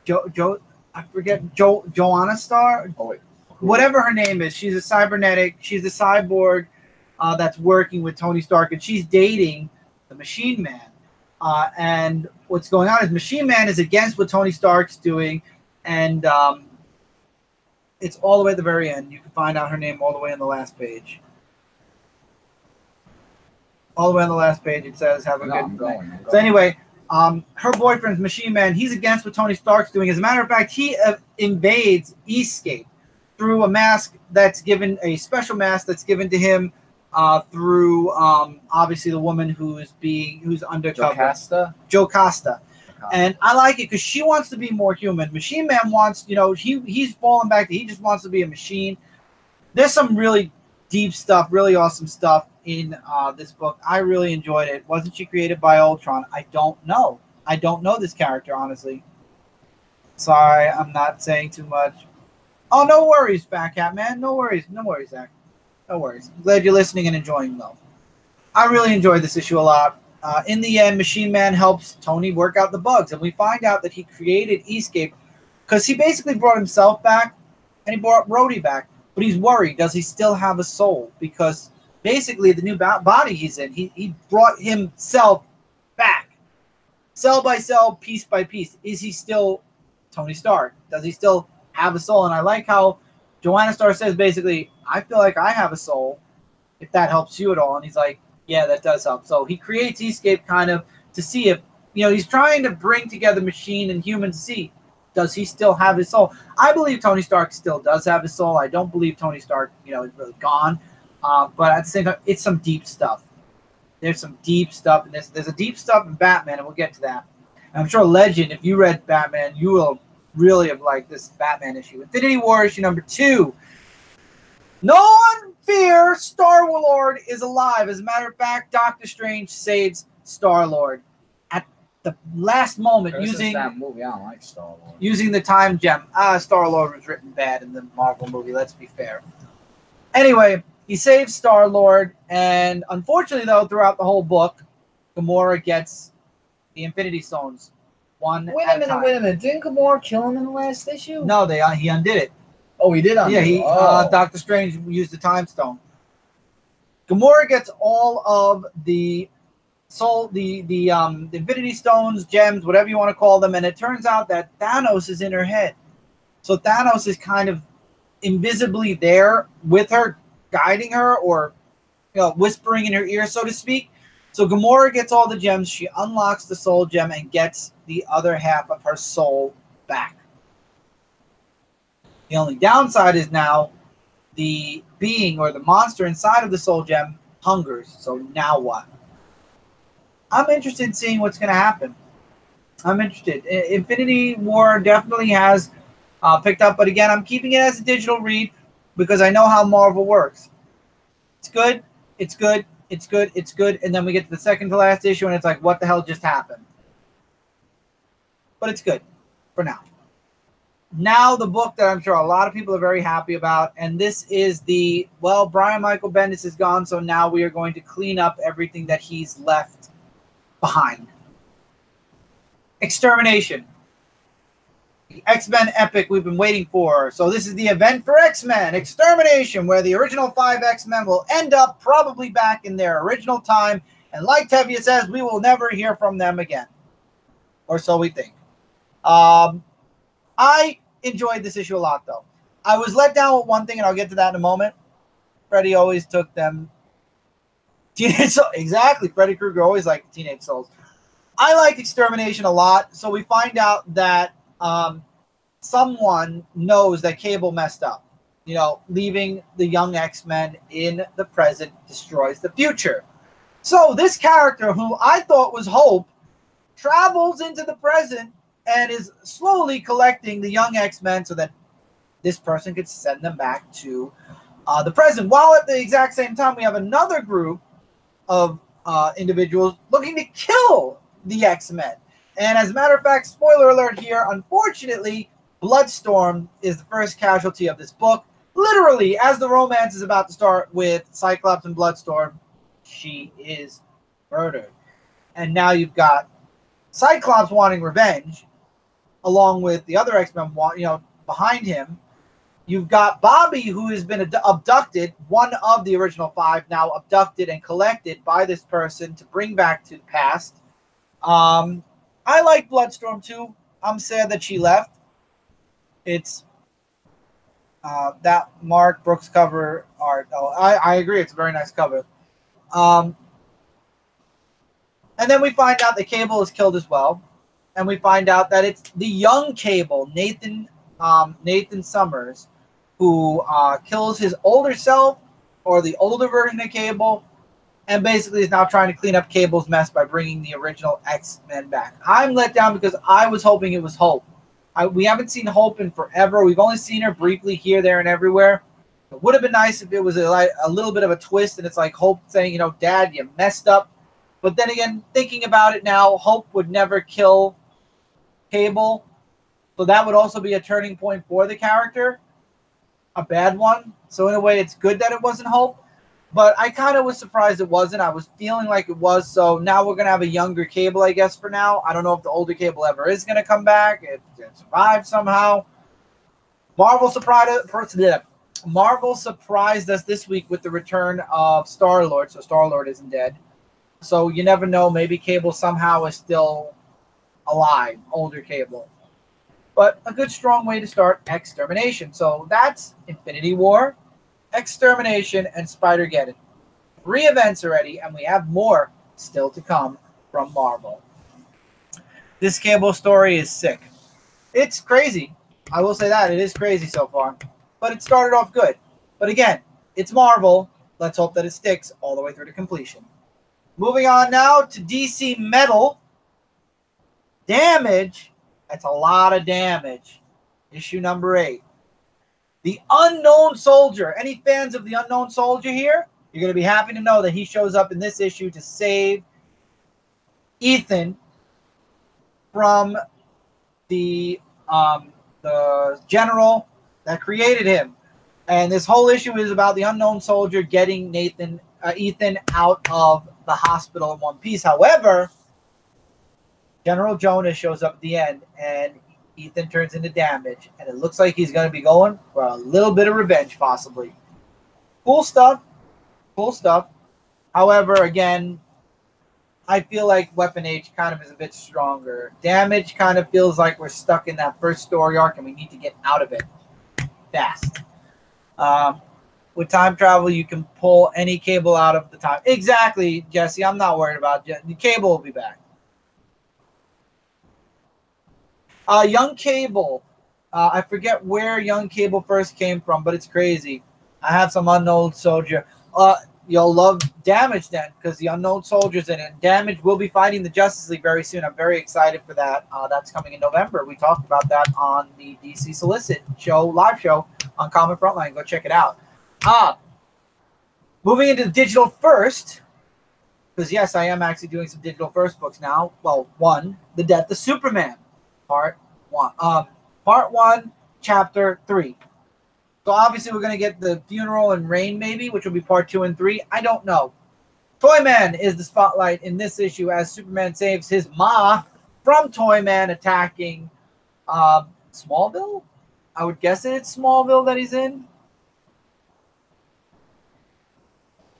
I forget Joanna Star.
Oh wait,
whatever her name is. She's a cybernetic. She's a cyborg that's working with Tony Stark, and she's dating the Machine Man. And what's going on is Machine Man is against what Tony Stark's doing, and it's all the way at the very end. You can find out her name all the way on the last page. All the way on the last page, it says, "Have a good night." So anyway, her boyfriend's Machine Man. He's against what Tony Stark's doing. As a matter of fact, he invades Eastscape through a mask that's given, a special mask that's given to him through obviously the woman who's undercover, Jocasta. And I like it because she wants to be more human. Machine Man wants, he's fallen back to, he just wants to be a machine. There's some really deep stuff, really awesome stuff in this book. I really enjoyed it. Wasn't she created by Ultron? I don't know. I don't know this character, honestly. Sorry, I'm not saying too much. Oh, no worries, Fat Cat Man. No worries, Zach. No worries. I'm glad you're listening and enjoying, though. I really enjoyed this issue a lot. In the end, Machine Man helps Tony work out the bugs, and we find out that he created Escape because he basically brought himself back, and he brought Rhodey back. But he's worried, does he still have a soul? Because basically the new body he's in, he brought himself back. Cell by cell, piece by piece. Is he still Tony Stark? Does he still have a soul? And I like how Joanna Starr says basically, I feel like I have a soul, if that helps you at all. And he's like, yeah, that does help. So he creates Escape kind of to see if, he's trying to bring together machine and human to see, does he still have his soul? I believe Tony Stark still does have his soul. I don't believe Tony Stark, is really gone. But at the same time, it's some deep stuff. There's some deep stuff in this. There's a deep stuff in Batman, and we'll get to that. And I'm sure Legend, if you read Batman, you will really have liked this Batman issue. Infinity War issue number 2. No one fear, Star-Lord is alive. As a matter of fact, Doctor Strange saves Star-Lord at the last moment using
that movie. I don't like Star-Lord.
Using the time gem. Star-Lord was written bad in the Marvel movie, let's be fair. Anyway, he saves Star-Lord, and unfortunately, though, throughout the whole book, Gamora gets the Infinity Stones. Wait a minute.
Didn't Gamora kill him in the last issue?
No, he undid it.
Oh, he did undo it?
Yeah, Doctor Strange used the Time Stone. Gamora gets all of the the Infinity Stones, gems, whatever you want to call them, and it turns out that Thanos is in her head. So Thanos is kind of invisibly there with her, guiding her, or whispering in her ear, so to speak. So Gamora gets all the gems. She unlocks the soul gem and gets the other half of her soul back. The only downside is now the being or the monster inside of the soul gem hungers. So now what? I'm interested in seeing what's going to happen. I'm interested. Infinity War definitely has picked up, but again, I'm keeping it as a digital read because I know how Marvel works. It's good. It's good. It's good. It's good. And then we get to the second to last issue, and it's like, what the hell just happened? But it's good for now. Now the book that I'm sure a lot of people are very happy about, and this is Brian Michael Bendis is gone, so now we are going to clean up everything that he's left behind. Extermination. The X-Men epic we've been waiting for. So this is the event for X-Men, Extermination, where the original 5 X-Men will end up probably back in their original time, and like Tevye says, we will never hear from them again. Or so we think. I enjoyed this issue a lot, though. I was let down with one thing, and I'll get to that in a moment. Freddy always took them. Teenage Souls. Exactly. Freddy Krueger always liked Teenage Souls. I like Extermination a lot, so we find out that someone knows that Cable messed up. Leaving the young X-Men in the present destroys the future. So this character, who I thought was Hope, travels into the present and is slowly collecting the young X-Men so that this person could send them back to the present. While at the exact same time, we have another group of individuals looking to kill the X-Men. And as a matter of fact, spoiler alert here, unfortunately, Bloodstorm is the first casualty of this book. Literally, as the romance is about to start with Cyclops and Bloodstorm, she is murdered. And now you've got Cyclops wanting revenge, along with the other X-Men, behind him. You've got Bobby, who has been abducted, one of the original 5, now abducted and collected by this person to bring back to the past. I like Bloodstorm too. I'm sad that she left. It's that Mark Brooks cover art. Oh, I agree. It's a very nice cover. And then we find out that Cable is killed as well. And we find out that it's the young Cable, Nathan Summers, who kills his older self, or the older version of Cable, and basically is now trying to clean up Cable's mess by bringing the original X-Men back. I'm let down because I was hoping it was Hope. We haven't seen Hope in forever. We've only seen her briefly here, there, and everywhere. It would have been nice if it was a little bit of a twist, and it's like Hope saying, Dad, you messed up. But then again, thinking about it now, Hope would never kill Cable. So that would also be a turning point for the character. A bad one. So in a way, it's good that it wasn't Hope. But I kind of was surprised it wasn't. I was feeling like it was. So now we're going to have a younger Cable, I guess, for now. I don't know if the older Cable ever is going to come back. If it survived somehow. Marvel surprised us this week with the return of Star-Lord. So Star-Lord isn't dead. So you never know. Maybe Cable somehow is still alive. Older Cable. But a good, strong way to start Extermination. So that's Infinity War, Extermination, and Spider-Geddon. 3 events already, and we have more still to come from Marvel. This Cable story is sick. It's crazy. I will say that. It is crazy so far. But it started off good. But again, it's Marvel. Let's hope that it sticks all the way through to completion. Moving on now to DC Metal. Damage. That's a lot of damage. Issue number 8. The Unknown Soldier. Any fans of the Unknown Soldier here? You're going to be happy to know that he shows up in this issue to save Ethan from the general that created him. And this whole issue is about the Unknown Soldier getting Ethan out of the hospital in one piece. However, General Jonas shows up at the end, and Ethan turns into Damage, and it looks like he's going to be going for a little bit of revenge, possibly. Cool stuff. Cool stuff. However, again, I feel like WeaponH kind of is a bit stronger. Damage kind of feels like we're stuck in that first story arc, and we need to get out of it fast. With time travel, you can pull any Cable out of the time. Exactly, Jesse. I'm not worried about it. The Cable will be back. Young Cable. I forget where Young Cable first came from, but it's crazy. I have some Unknown Soldier. You'll love Damage then, because the Unknown Soldier's in it. Damage will be fighting the Justice League very soon. I'm very excited for that. That's coming in November. We talked about that on the DC Solicit live show on Common Frontline. Go check it out. Moving into digital first, because yes, I am actually doing some digital first books now. Well, 1, The Death of Superman. Part 1, Chapter 3. So obviously we're going to get the funeral and Reign maybe, which will be part 2 and 3. I don't know. Toyman is the spotlight in this issue as Superman saves his ma from Toyman attacking Smallville. I would guess it's Smallville that he's in.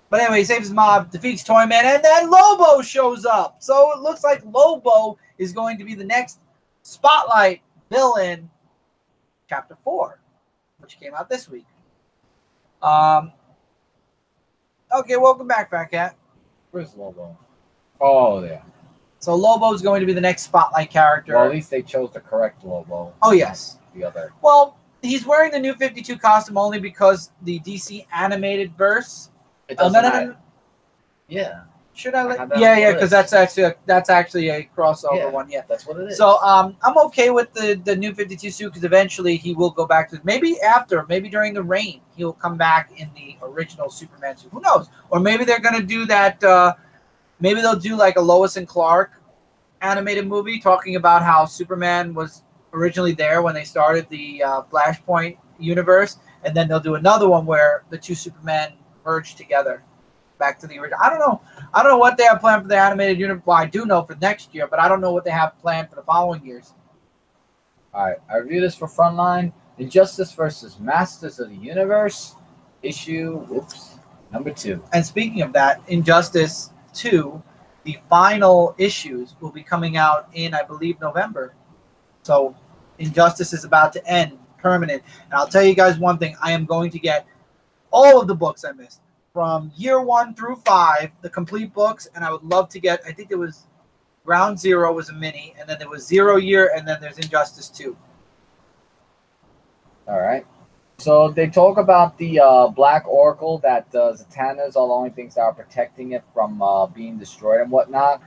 But anyway, he saves his mom, defeats Toyman, and then Lobo shows up. So it looks like Lobo is going to be the next spotlight villain, Chapter 4, which came out this week. Okay, welcome back, Fat Cat.
Where's Lobo? Oh, yeah.
So Lobo is going to be the next spotlight character.
Well, at least they chose the correct Lobo.
Oh, yes.
The other.
Well, he's wearing the New 52 costume only because the DC animated verse.
It doesn't yeah.
Should I let? Yeah, because that's actually a crossover one. Yeah,
that's what it is.
So I'm okay with the New 52 suit because eventually he will go back to maybe during the Reign he'll come back in the original Superman suit. Who knows? Or maybe they're gonna do that. Maybe they'll do like a Lois and Clark animated movie talking about how Superman was originally there when they started the Flashpoint universe, and then they'll do another one where the two Supermen merge together. back to the original. I don't know. I don't know what they have planned for the animated universe. Well, I do know for next year, but I don't know what they have planned for the following years.
All right, I reviewed this for Frontline. Injustice versus Masters of the Universe, issue, number 2.
And speaking of that, Injustice 2, the final issues will be coming out in, I believe, November. So Injustice is about to end, permanent. And I'll tell you guys one thing. I am going to get all of the books I missed. From year 1 through 5, the complete books. And I would love to get, I think there was Ground Zero was a mini. And then there was 0 Year. And then there's Injustice 2.
All right. So they talk about the Black Oracle, that Zatannas are the only things that are protecting it from being destroyed and whatnot.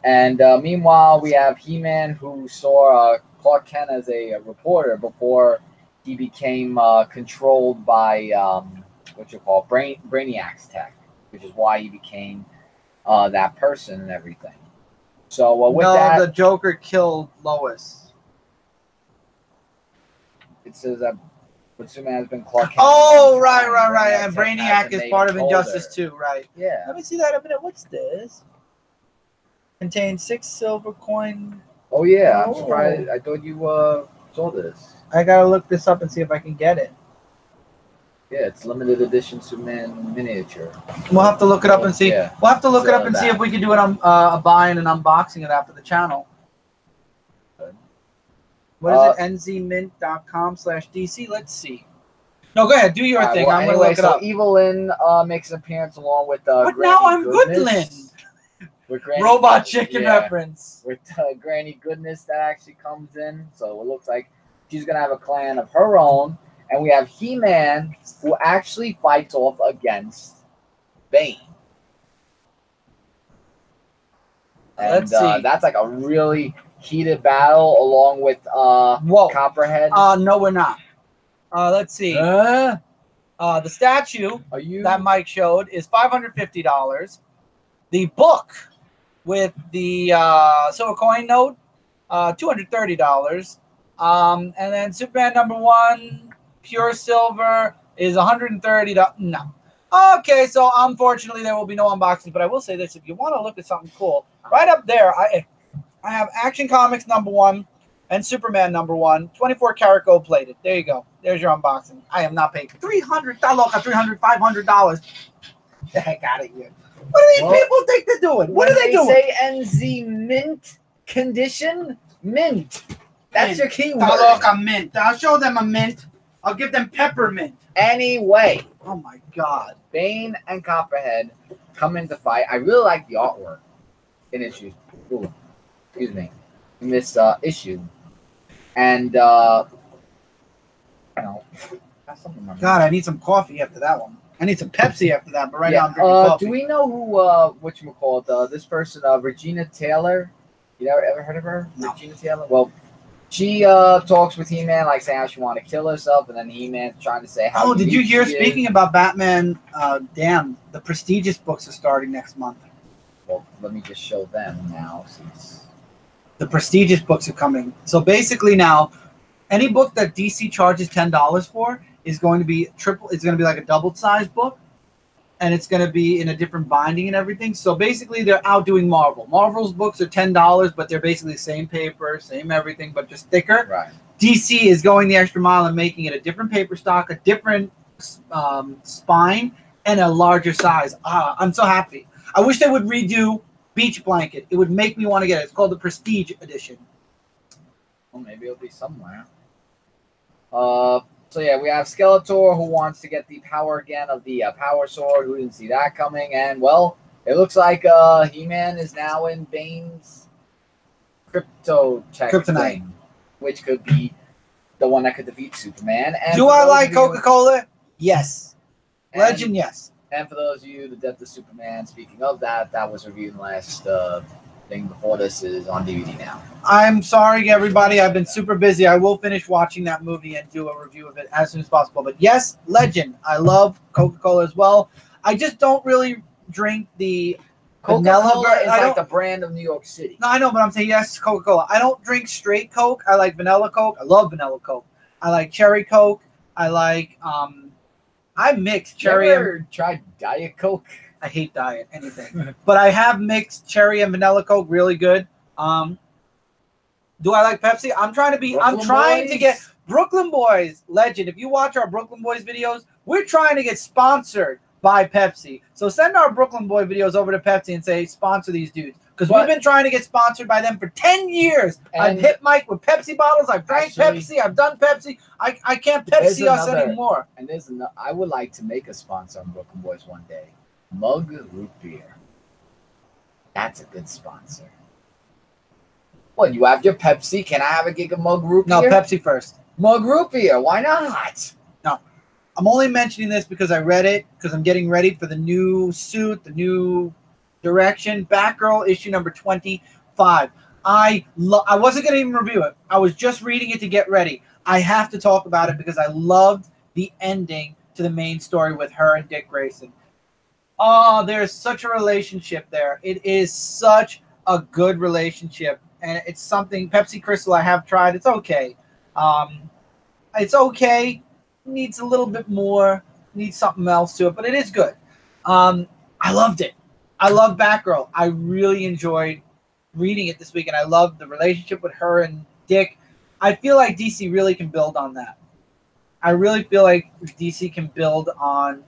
And meanwhile, we have He-Man, who saw Clark Kent as a reporter before he became controlled by what you call Brainiac's tech, which is why he became that person and everything. So with that,
the Joker killed Lois.
It says that Superman has been Clark Kent.
Oh, right. And Brainiac is part of Injustice 2, right?
Yeah.
Let me see that a minute. What's this? Contains 6 silver coin.
Oh, yeah. I'm surprised. I thought you saw this.
I gotta look this up and see if I can get it.
Yeah, it's limited edition Superman miniature.
We'll have to look it up and see.
Yeah.
We'll have to look it up and see if we can do a buy and an unboxing of that for the channel. What is it? nzmint.com/DC. Let's see. No, go ahead. Do your thing.
Well,
I'm going to look it up.
Evelyn makes an appearance along with
But
Granny
now I'm
Goodness.
Goodlin. Robot Chicken reference.
With Granny Goodness that actually comes in. So it looks like she's going to have a clan of her own. And we have He-Man, who actually fights off against Bane. And
Let's see.
that's like a really heated battle along with Copperhead.
No, we're not. Let's see. The statue that Mike showed is $550. The book with the silver coin note, $230. And then Superman #1, pure silver, is $130. No. Okay, so unfortunately there will be no unboxings, but I will say this: if you want to look at something cool, right up there, I have Action Comics #1 and Superman #1, 24 karat gold plated. There you go. There's your unboxing. I am not paying $300, $500. The heck out of here. What do these people think they're doing? What are they doing?
Say NZ mint condition? Mint. That's your keyword.
Look, mint. I'll show them a mint. I'll give them peppermint.
Anyway.
Oh my God.
Bane and Copperhead come into fight. I really like the artwork in issue. Ooh, excuse me. In this issue. And I don't know.
God, I need some coffee after that one. I need some Pepsi after that, but right now I'm drinking coffee.
Do we know who whatchamacallit, this person, Regina Taylor? You ever heard of her?
No.
Regina Taylor? Well, she talks with He-Man, like saying how she wanted to kill herself, and then He-Man's trying to say how.
Oh, did you hear? Speaking about Batman, damn, the prestigious books are starting next month.
Well, let me just show them now. Since
the prestigious books are coming. So basically, now, any book that DC charges $10 for is going to be triple. It's going to be like a double-sized book, and it's going to be in a different binding and everything. So basically, they're outdoing Marvel. Marvel's books are $10, but they're basically the same paper, same everything, but just thicker.
Right.
DC is going the extra mile and making it a different paper stock, a different spine, and a larger size. I'm so happy. I wish they would redo Beach Blanket. It would make me want to get it. It's called the Prestige Edition.
Well, maybe it'll be somewhere. So yeah, we have Skeletor, who wants to get the power again of the Power Sword. Who didn't see that coming? And well, it looks like He-Man is now in Bane's Kryptonite, which could be the one that could defeat Superman. And
do I like Coca-Cola? Yes. Legend, yes.
And for those of you, The Death of Superman, speaking of that, that was reviewed in the last thing before this, is on DVD now.
I'm sorry, everybody. I've been super busy. I will finish watching that movie and do a review of it as soon as possible. But yes, Legend. I love Coca-Cola as well. I just don't really drink the
Coca-Cola is like the brand of New York City.
No, I know, but I'm saying yes, Coca-Cola. I don't drink straight Coke. I like vanilla Coke. I love vanilla Coke. I like cherry Coke. I like I mix cherry.
You ever tried Diet Coke?
I hate diet, anything. But I have mixed cherry and vanilla Coke, really good. Do I like Pepsi? I'm trying to be, I'm trying to get Brooklyn Boys, legend. If you watch our Brooklyn Boys videos, we're trying to get sponsored by Pepsi. So send our Brooklyn Boy videos over to Pepsi and say, sponsor these dudes. Because we've been trying to get sponsored by them for 10 years. I've hit Mike with Pepsi bottles. I've drank Pepsi. I've done Pepsi. I can't Pepsi us anymore.
And there's another, I would like to make a sponsor on Brooklyn Boys one day. Mug Root Beer. That's a good sponsor. What, you have your Pepsi? Can I have a gig of Mug Root Beer?
No, Pepsi first.
Mug Root Beer. Why not?
No. I'm only mentioning this because I read it, because I'm getting ready for the new suit, the new direction. Batgirl issue number 25. I wasn't going to even review it. I was just reading it to get ready. I have to talk about it because I loved the ending to the main story with her and Dick Grayson. Oh, there's such a relationship there. It is such a good relationship. And it's something, Pepsi Crystal I have tried. It's okay. It's okay. Needs a little bit more. Needs something else to it. But it is good. I loved it. I love Batgirl. I really enjoyed reading it this week. And I love the relationship with her and Dick. I feel like DC really can build on that. I really feel like DC can build on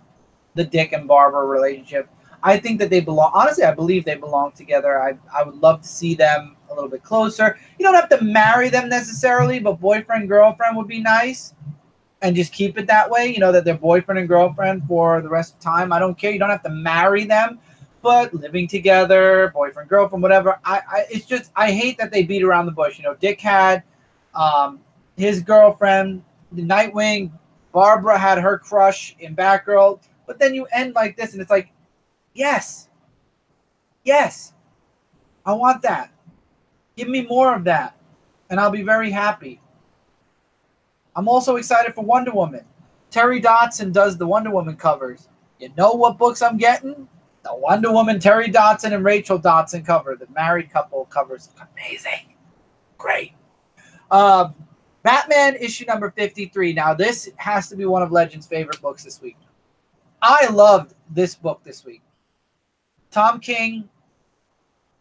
the Dick and Barbara relationship. I think that they belong. Honestly, I believe they belong together. I would love to see them a little bit closer. You don't have to marry them necessarily, but boyfriend, girlfriend would be nice. And just keep it that way, you know, that they're boyfriend and girlfriend for the rest of the time. I don't care. You don't have to marry them, but living together, boyfriend, girlfriend, whatever. It's just, I hate that they beat around the bush. You know, Dick had his girlfriend, the Nightwing. Barbara had her crush in Batgirl. But then you end like this, and it's like, yes. Yes. I want that. Give me more of that, and I'll be very happy. I'm also excited for Wonder Woman. Terry Dodson does the Wonder Woman covers. You know what books I'm getting? The Wonder Woman, Terry Dodson, and Rachel Dodson cover. The married couple covers. Amazing. Great. Batman issue number 53. Now, this has to be one of Legend's favorite books this week. I loved this book this week. Tom King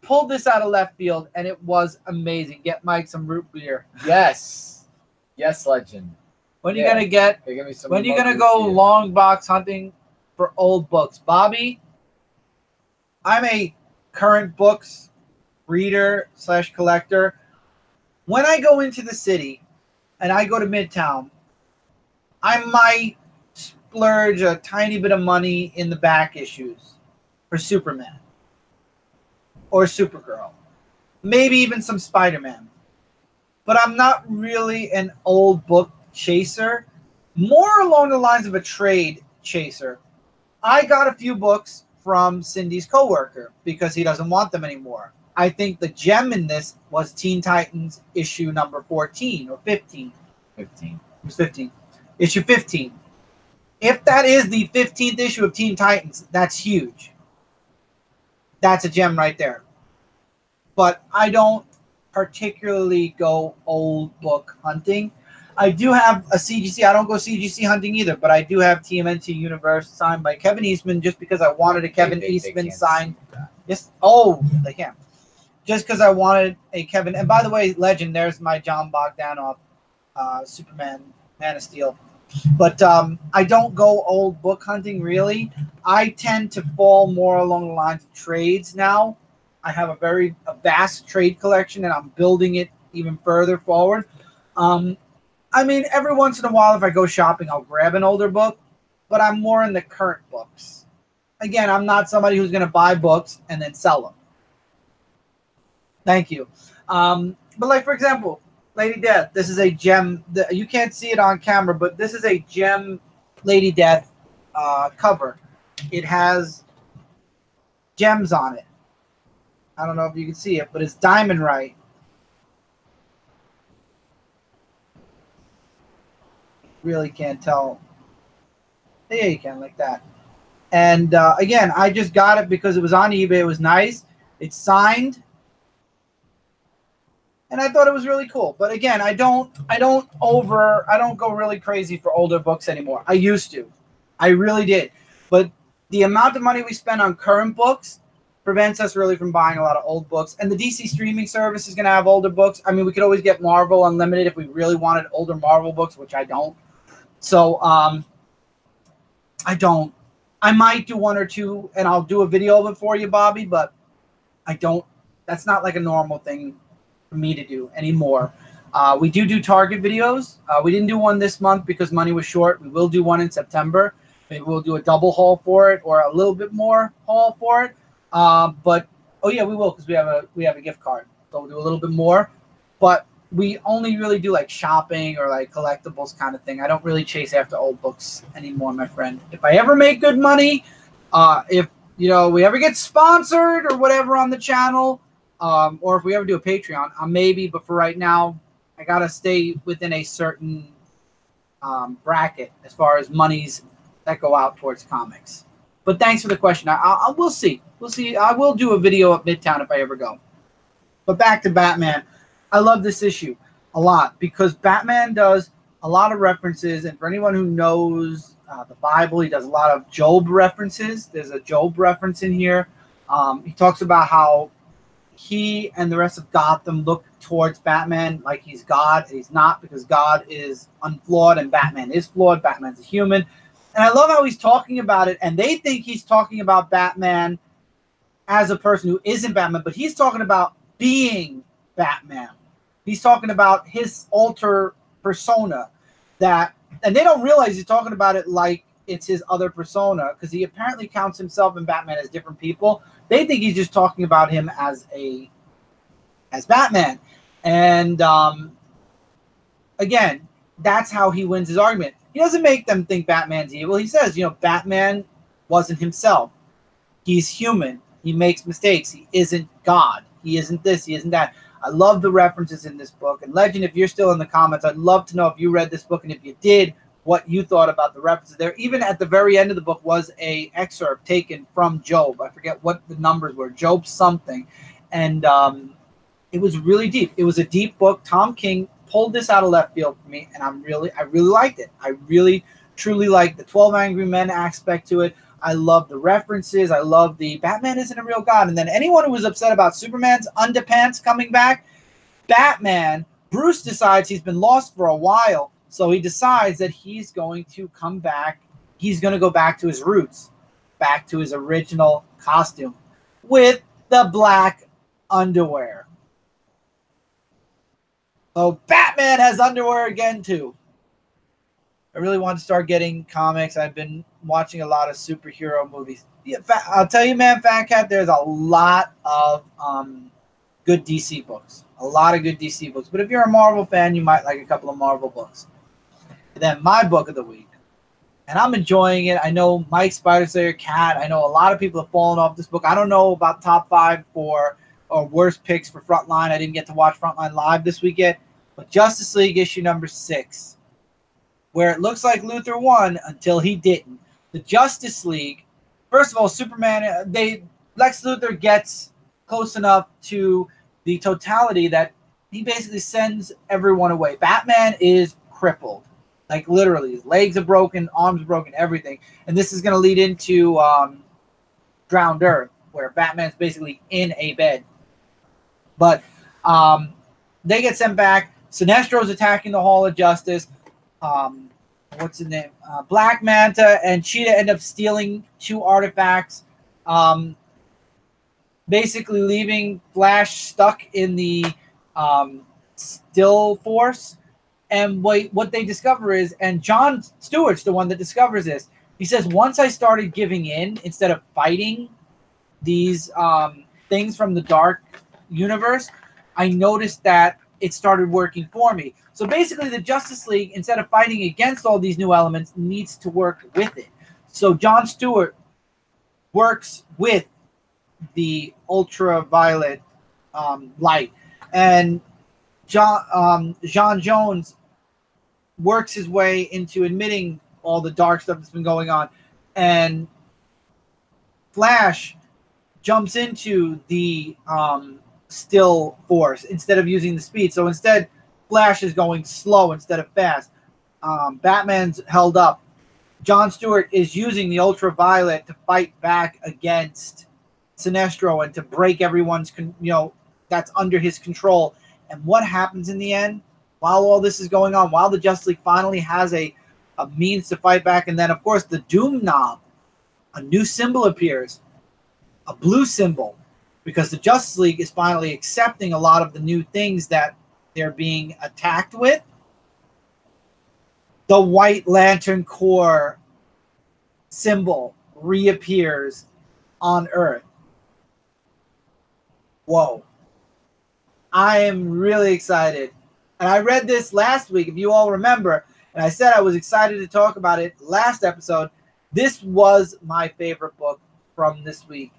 pulled this out of left field, and it was amazing. Get Mike some root beer.
Yes. Yes, Legend.
When are you gonna get? When are you gonna go long box hunting for old books, Bobby? I'm a current books reader / collector. When I go into the city and I go to Midtown, I might splurge a tiny bit of money in the back issues for Superman or Supergirl, maybe even some Spider-Man. But I'm not really an old book chaser, more along the lines of a trade chaser. I got a few books from Cindy's coworker because he doesn't want them anymore. I think the gem in this was Teen Titans issue number 14 or 15.
15.
It was 15. Issue 15. If that is the 15th issue of Teen Titans, that's huge. That's a gem right there. But I don't particularly go old book hunting. I do have a CGC. I don't go CGC hunting either, but I do have TMNT Universe signed by Kevin Eastman just because I wanted a Kevin Eastman signed. Yes. Oh, they can. Just because I wanted a Kevin. And by the way, Legend, there's my John Bogdanoff Superman Man of Steel. But I don't go old book hunting, really. I tend to fall more along the lines of trades now. I have a vast trade collection, and I'm building it even further forward. I mean, every once in a while, if I go shopping, I'll grab an older book, but I'm more in the current books. Again, I'm not somebody who's going to buy books and then sell them. Thank you. But like, for example, Lady Death. This is a gem. You can't see it on camera, but this is a gem Lady Death cover. It has gems on it. I don't know if you can see it, but it's diamond right. Really can't tell. Yeah, you can, like that. And again, I just got it because it was on eBay. It was nice. It's signed. And I thought it was really cool. But again, I don't go really crazy for older books anymore. I used to. I really did. But the amount of money we spend on current books prevents us really from buying a lot of old books. And the DC streaming service is going to have older books. I mean, we could always get Marvel Unlimited if we really wanted older Marvel books, which I don't. So I don't. I might do one or two, and I'll do a video of it for you, Bobby, but I don't. That's not like a normal thing for me to do anymore. We do Target videos. We didn't do one this month because money was short. We will do one in September. Maybe we'll do a double haul for it or a little bit more haul for it. But oh yeah, we will because we have a gift card, so we'll do a little bit more. But we only really do like shopping or like collectibles kind of thing. I don't really chase after old books anymore, my friend. If I ever make good money, if we ever get sponsored or whatever on the channel, or if we ever do a Patreon, maybe. But for right now, I gotta stay within a certain bracket as far as monies that go out towards comics. But thanks for the question. We'll see. We'll see. I will do a video at Midtown if I ever go. But back to Batman. I love this issue a lot because Batman does a lot of references. And for anyone who knows the Bible, he does a lot of Job references. There's a Job reference in here. He talks about how he and the rest of Gotham look towards Batman like he's God. He's not, because God is unflawed and Batman is flawed. Batman's a human. And I love how he's talking about it, and they think he's talking about Batman as a person who isn't Batman, but he's talking about being Batman. He's talking about his alter persona and they don't realize he's talking about it like it's his other persona, because he apparently counts himself and Batman as different people. They think he's just talking about him as Batman. And again, that's how he wins his argument. He doesn't make them think Batman's evil. He says, Batman wasn't himself. He's human. He makes mistakes. He isn't God. He isn't this. He isn't that. I love the references in this book. And Legend, if you're still in the comments, I'd love to know if you read this book, and if you did, what you thought about the references there. Even at the very end of the book was a excerpt taken from Job. I forget what the numbers were. Job something. And it was really deep. It was a deep book. Tom King pulled this out of left field for me, and I really liked it. I really, truly liked the 12 Angry Men aspect to it. I love the references. I love the Batman isn't a real god. And then anyone who was upset about Superman's underpants coming back, Bruce decides he's been lost for a while, so he decides that he's going to come back. He's going to go back to his roots, back to his original costume with the black underwear. So Batman has underwear again, too. I really want to start getting comics. I've been watching a lot of superhero movies. Yeah, I'll tell you, man, Fat Cat, there's a lot of good DC books. A lot of good DC books. But if you're a Marvel fan, you might like a couple of Marvel books. And then my book of the week. And I'm enjoying it. I know Mike Spider-Slayer Cat. I know a lot of people have fallen off this book. I don't know about top 5 or worst picks for Frontline. I didn't get to watch Frontline live this weekend. But Justice League issue number 6, where it looks like Luthor won until he didn't. The Justice League, first of all, Superman, Lex Luthor gets close enough to the totality that he basically sends everyone away. Batman is crippled. Like, literally. His legs are broken, arms are broken, everything. And this is going to lead into Drowned Earth, where Batman's basically in a bed. But they get sent back. Sinestro's attacking the Hall of Justice. What's his name? Black Manta and Cheetah end up stealing 2 artifacts, basically leaving Flash stuck in the Still Force. And what they discover is, and John Stewart's the one that discovers this, he says, once I started giving in instead of fighting these things from the dark universe, I noticed that it started working for me. So basically the Justice League, instead of fighting against all these new elements, needs to work with it. So John Stewart works with the ultraviolet light. And John Jones works his way into admitting all the dark stuff that's been going on. And Flash jumps into the Still Force instead of using the speed. So instead, Flash is going slow instead of fast. Batman's held up John Stewart is using the Ultraviolet to fight back against Sinestro and to break everyone's, that's under his control. And what happens in the end, while all this is going on, while the Justice League finally has a means to fight back, and then, of course, the Doom Knob, a new symbol appears, a blue symbol, because the Justice League is finally accepting a lot of the new things that they're being attacked with. The White Lantern Corps symbol reappears on Earth. Whoa. I am really excited. And I read this last week, if you all remember, and I said I was excited to talk about it last episode. This was my favorite book from this week.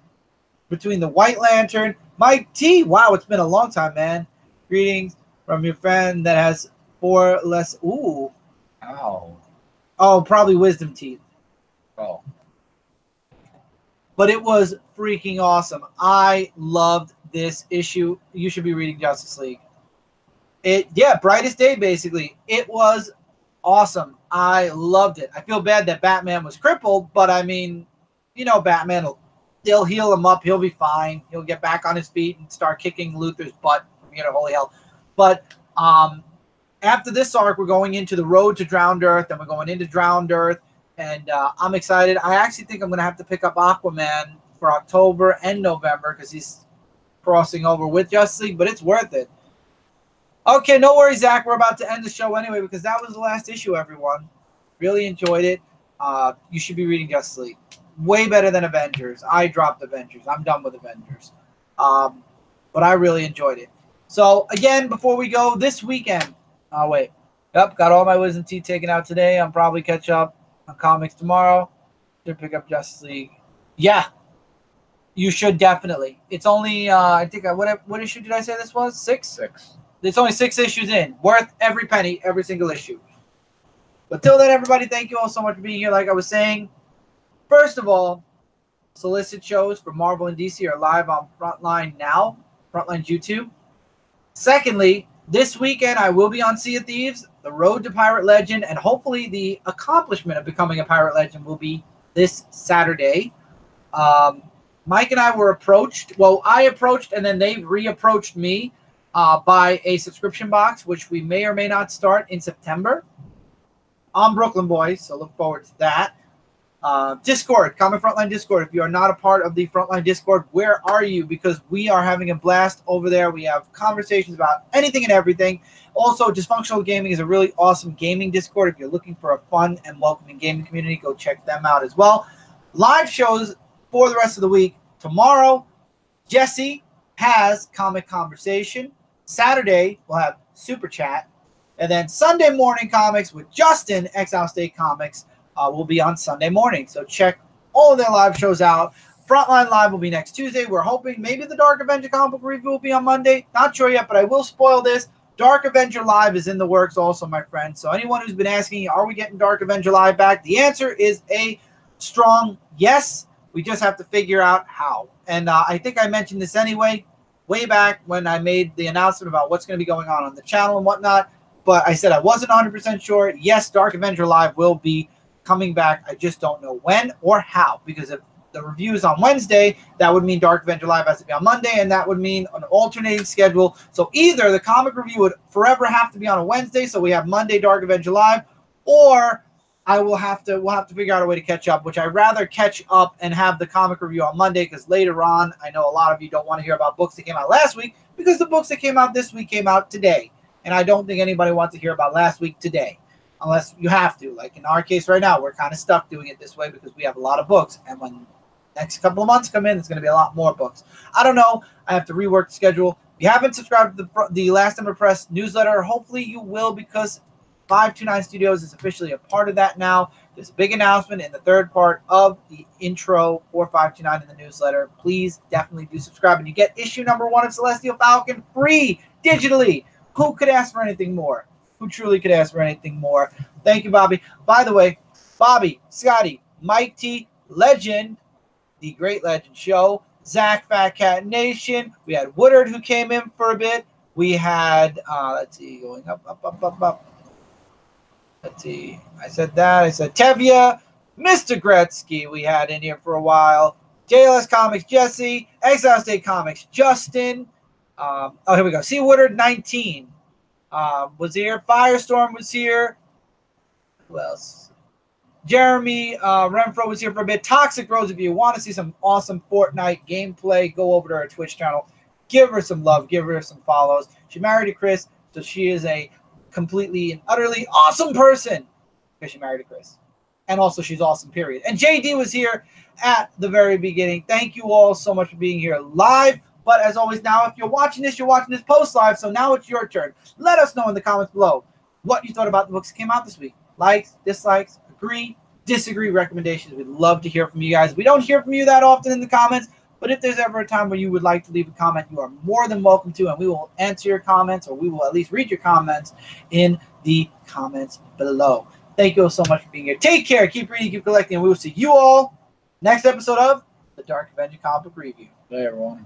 Between the White Lantern, Mike T. Wow, it's been a long time, man. Greetings from your friend that has 4 less. Ooh.
Ow.
Oh, probably wisdom teeth.
Oh.
But it was freaking awesome. I loved this issue. You should be reading Justice League. Brightest day, basically. It was awesome. I loved it. I feel bad that Batman was crippled, but I mean, Batman, they'll heal him up. He'll be fine. He'll get back on his feet and start kicking Luthor's butt. Holy hell. But after this arc, we're going into the Road to Drowned Earth, and we're going into Drowned Earth, and I'm excited. I actually think I'm going to have to pick up Aquaman for October and November because he's crossing over with Justice League, but it's worth it. Okay, no worries, Zach. We're about to end the show anyway because that was the last issue, everyone. Really enjoyed it. You should be reading Justice League. Way better than Avengers. I dropped Avengers. I'm done with Avengers. But I really enjoyed it. So, again, before we go, this weekend. Wait. Yep, got all my wisdom teeth taken out today. I'll probably catch up on comics tomorrow. Should pick up Justice League. Yeah. You should definitely. It's only, I think, what issue did I say this was? 6?
6.
It's only 6 issues in. Worth every penny, every single issue. But till then, everybody, thank you all so much for being here. Like I was saying, first of all, solicit shows for Marvel and DC are live on Frontline now. Frontline's YouTube. Secondly, this weekend I will be on Sea of Thieves, the Road to Pirate Legend, and hopefully the accomplishment of becoming a Pirate Legend will be this Saturday. Mike and I were approached. Well, I approached, and then they re-approached me by a subscription box, which we may or may not start in September. I'm Brooklyn Boys, so look forward to that. Discord, Comic Frontline Discord. If you are not a part of the Frontline Discord, where are you? Because we are having a blast over there. We have conversations about anything and everything. Also, Dysfunctional Gaming is a really awesome gaming Discord. If you're looking for a fun and welcoming gaming community, go check them out as well. Live shows for the rest of the week. Tomorrow, Jesse has Comic Conversation. Saturday, we'll have Super Chat. And then Sunday morning comics with Justin, Exile State Comics, will be on Sunday morning. So check all of their live shows out. Frontline Live will be next Tuesday. We're hoping maybe the Dark Avenger comic book review will be on Monday. Not sure yet, but I will spoil this. Dark Avenger Live is in the works also, my friend. So anyone who's been asking, are we getting Dark Avenger Live back? The answer is a strong yes. We just have to figure out how. And I think I mentioned this anyway, way back when I made the announcement about what's going to be going on the channel and whatnot. But I said I wasn't 100% sure. Yes, Dark Avenger Live will be coming back. I just don't know when or how, because if the review is on Wednesday, that would mean Dark Avenger Live has to be on Monday, and that would mean an alternating schedule. So either the comic review would forever have to be on a Wednesday, so we have Monday Dark Avenger Live, or we'll have to figure out a way to catch up, which I'd rather catch up and have the comic review on Monday, because later on, I know a lot of you don't want to hear about books that came out last week, because the books that came out this week came out today. And I don't think anybody wants to hear about last week today, unless you have to. Like in our case right now, we're kind of stuck doing it this way because we have a lot of books. And when next couple of months come in, there's going to be a lot more books. I don't know. I have to rework the schedule. If you haven't subscribed to the Last Ember Press newsletter, hopefully you will, because 529 Studios is officially a part of that now. There's a big announcement in the third part of the intro for 529 in the newsletter. Please definitely do subscribe. And you get issue number 1 of Celestial Falcon free digitally. Who could ask for anything more? Who truly could ask for anything more? Thank you, Bobby. By the way, Bobby, Scotty, Mike T, Legend, the Great Legend Show, Zach, Fat Cat Nation. We had Woodard, who came in for a bit. We had, let's see, going up. Let's see. I said that. I said Tevia, Mr. Gretzky we had in here for a while. JLS Comics Jesse, Exile State Comics Justin. Here we go. C. Woodard 19 was here. Firestorm was here. Who else? Jeremy Renfro was here for a bit. Toxic Rose, if you want to see some awesome Fortnite gameplay, go over to her Twitch channel. Give her some love. Give her some follows. She married to Chris, so she is a completely and utterly awesome person because she married to Chris. And also, she's awesome, period. And JD was here at the very beginning. Thank you all so much for being here live. But as always, now, if you're watching this post-live, so now it's your turn. Let us know in the comments below what you thought about the books that came out this week. Likes, dislikes, agree, disagree, recommendations. We'd love to hear from you guys. We don't hear from you that often in the comments, but if there's ever a time where you would like to leave a comment, you are more than welcome to, and we will answer your comments, or we will at least read your comments in the comments below. Thank you all so much for being here. Take care. Keep reading, keep collecting, and we will see you all next episode of the Dark Avenger Comic Book Review.
Bye, everyone.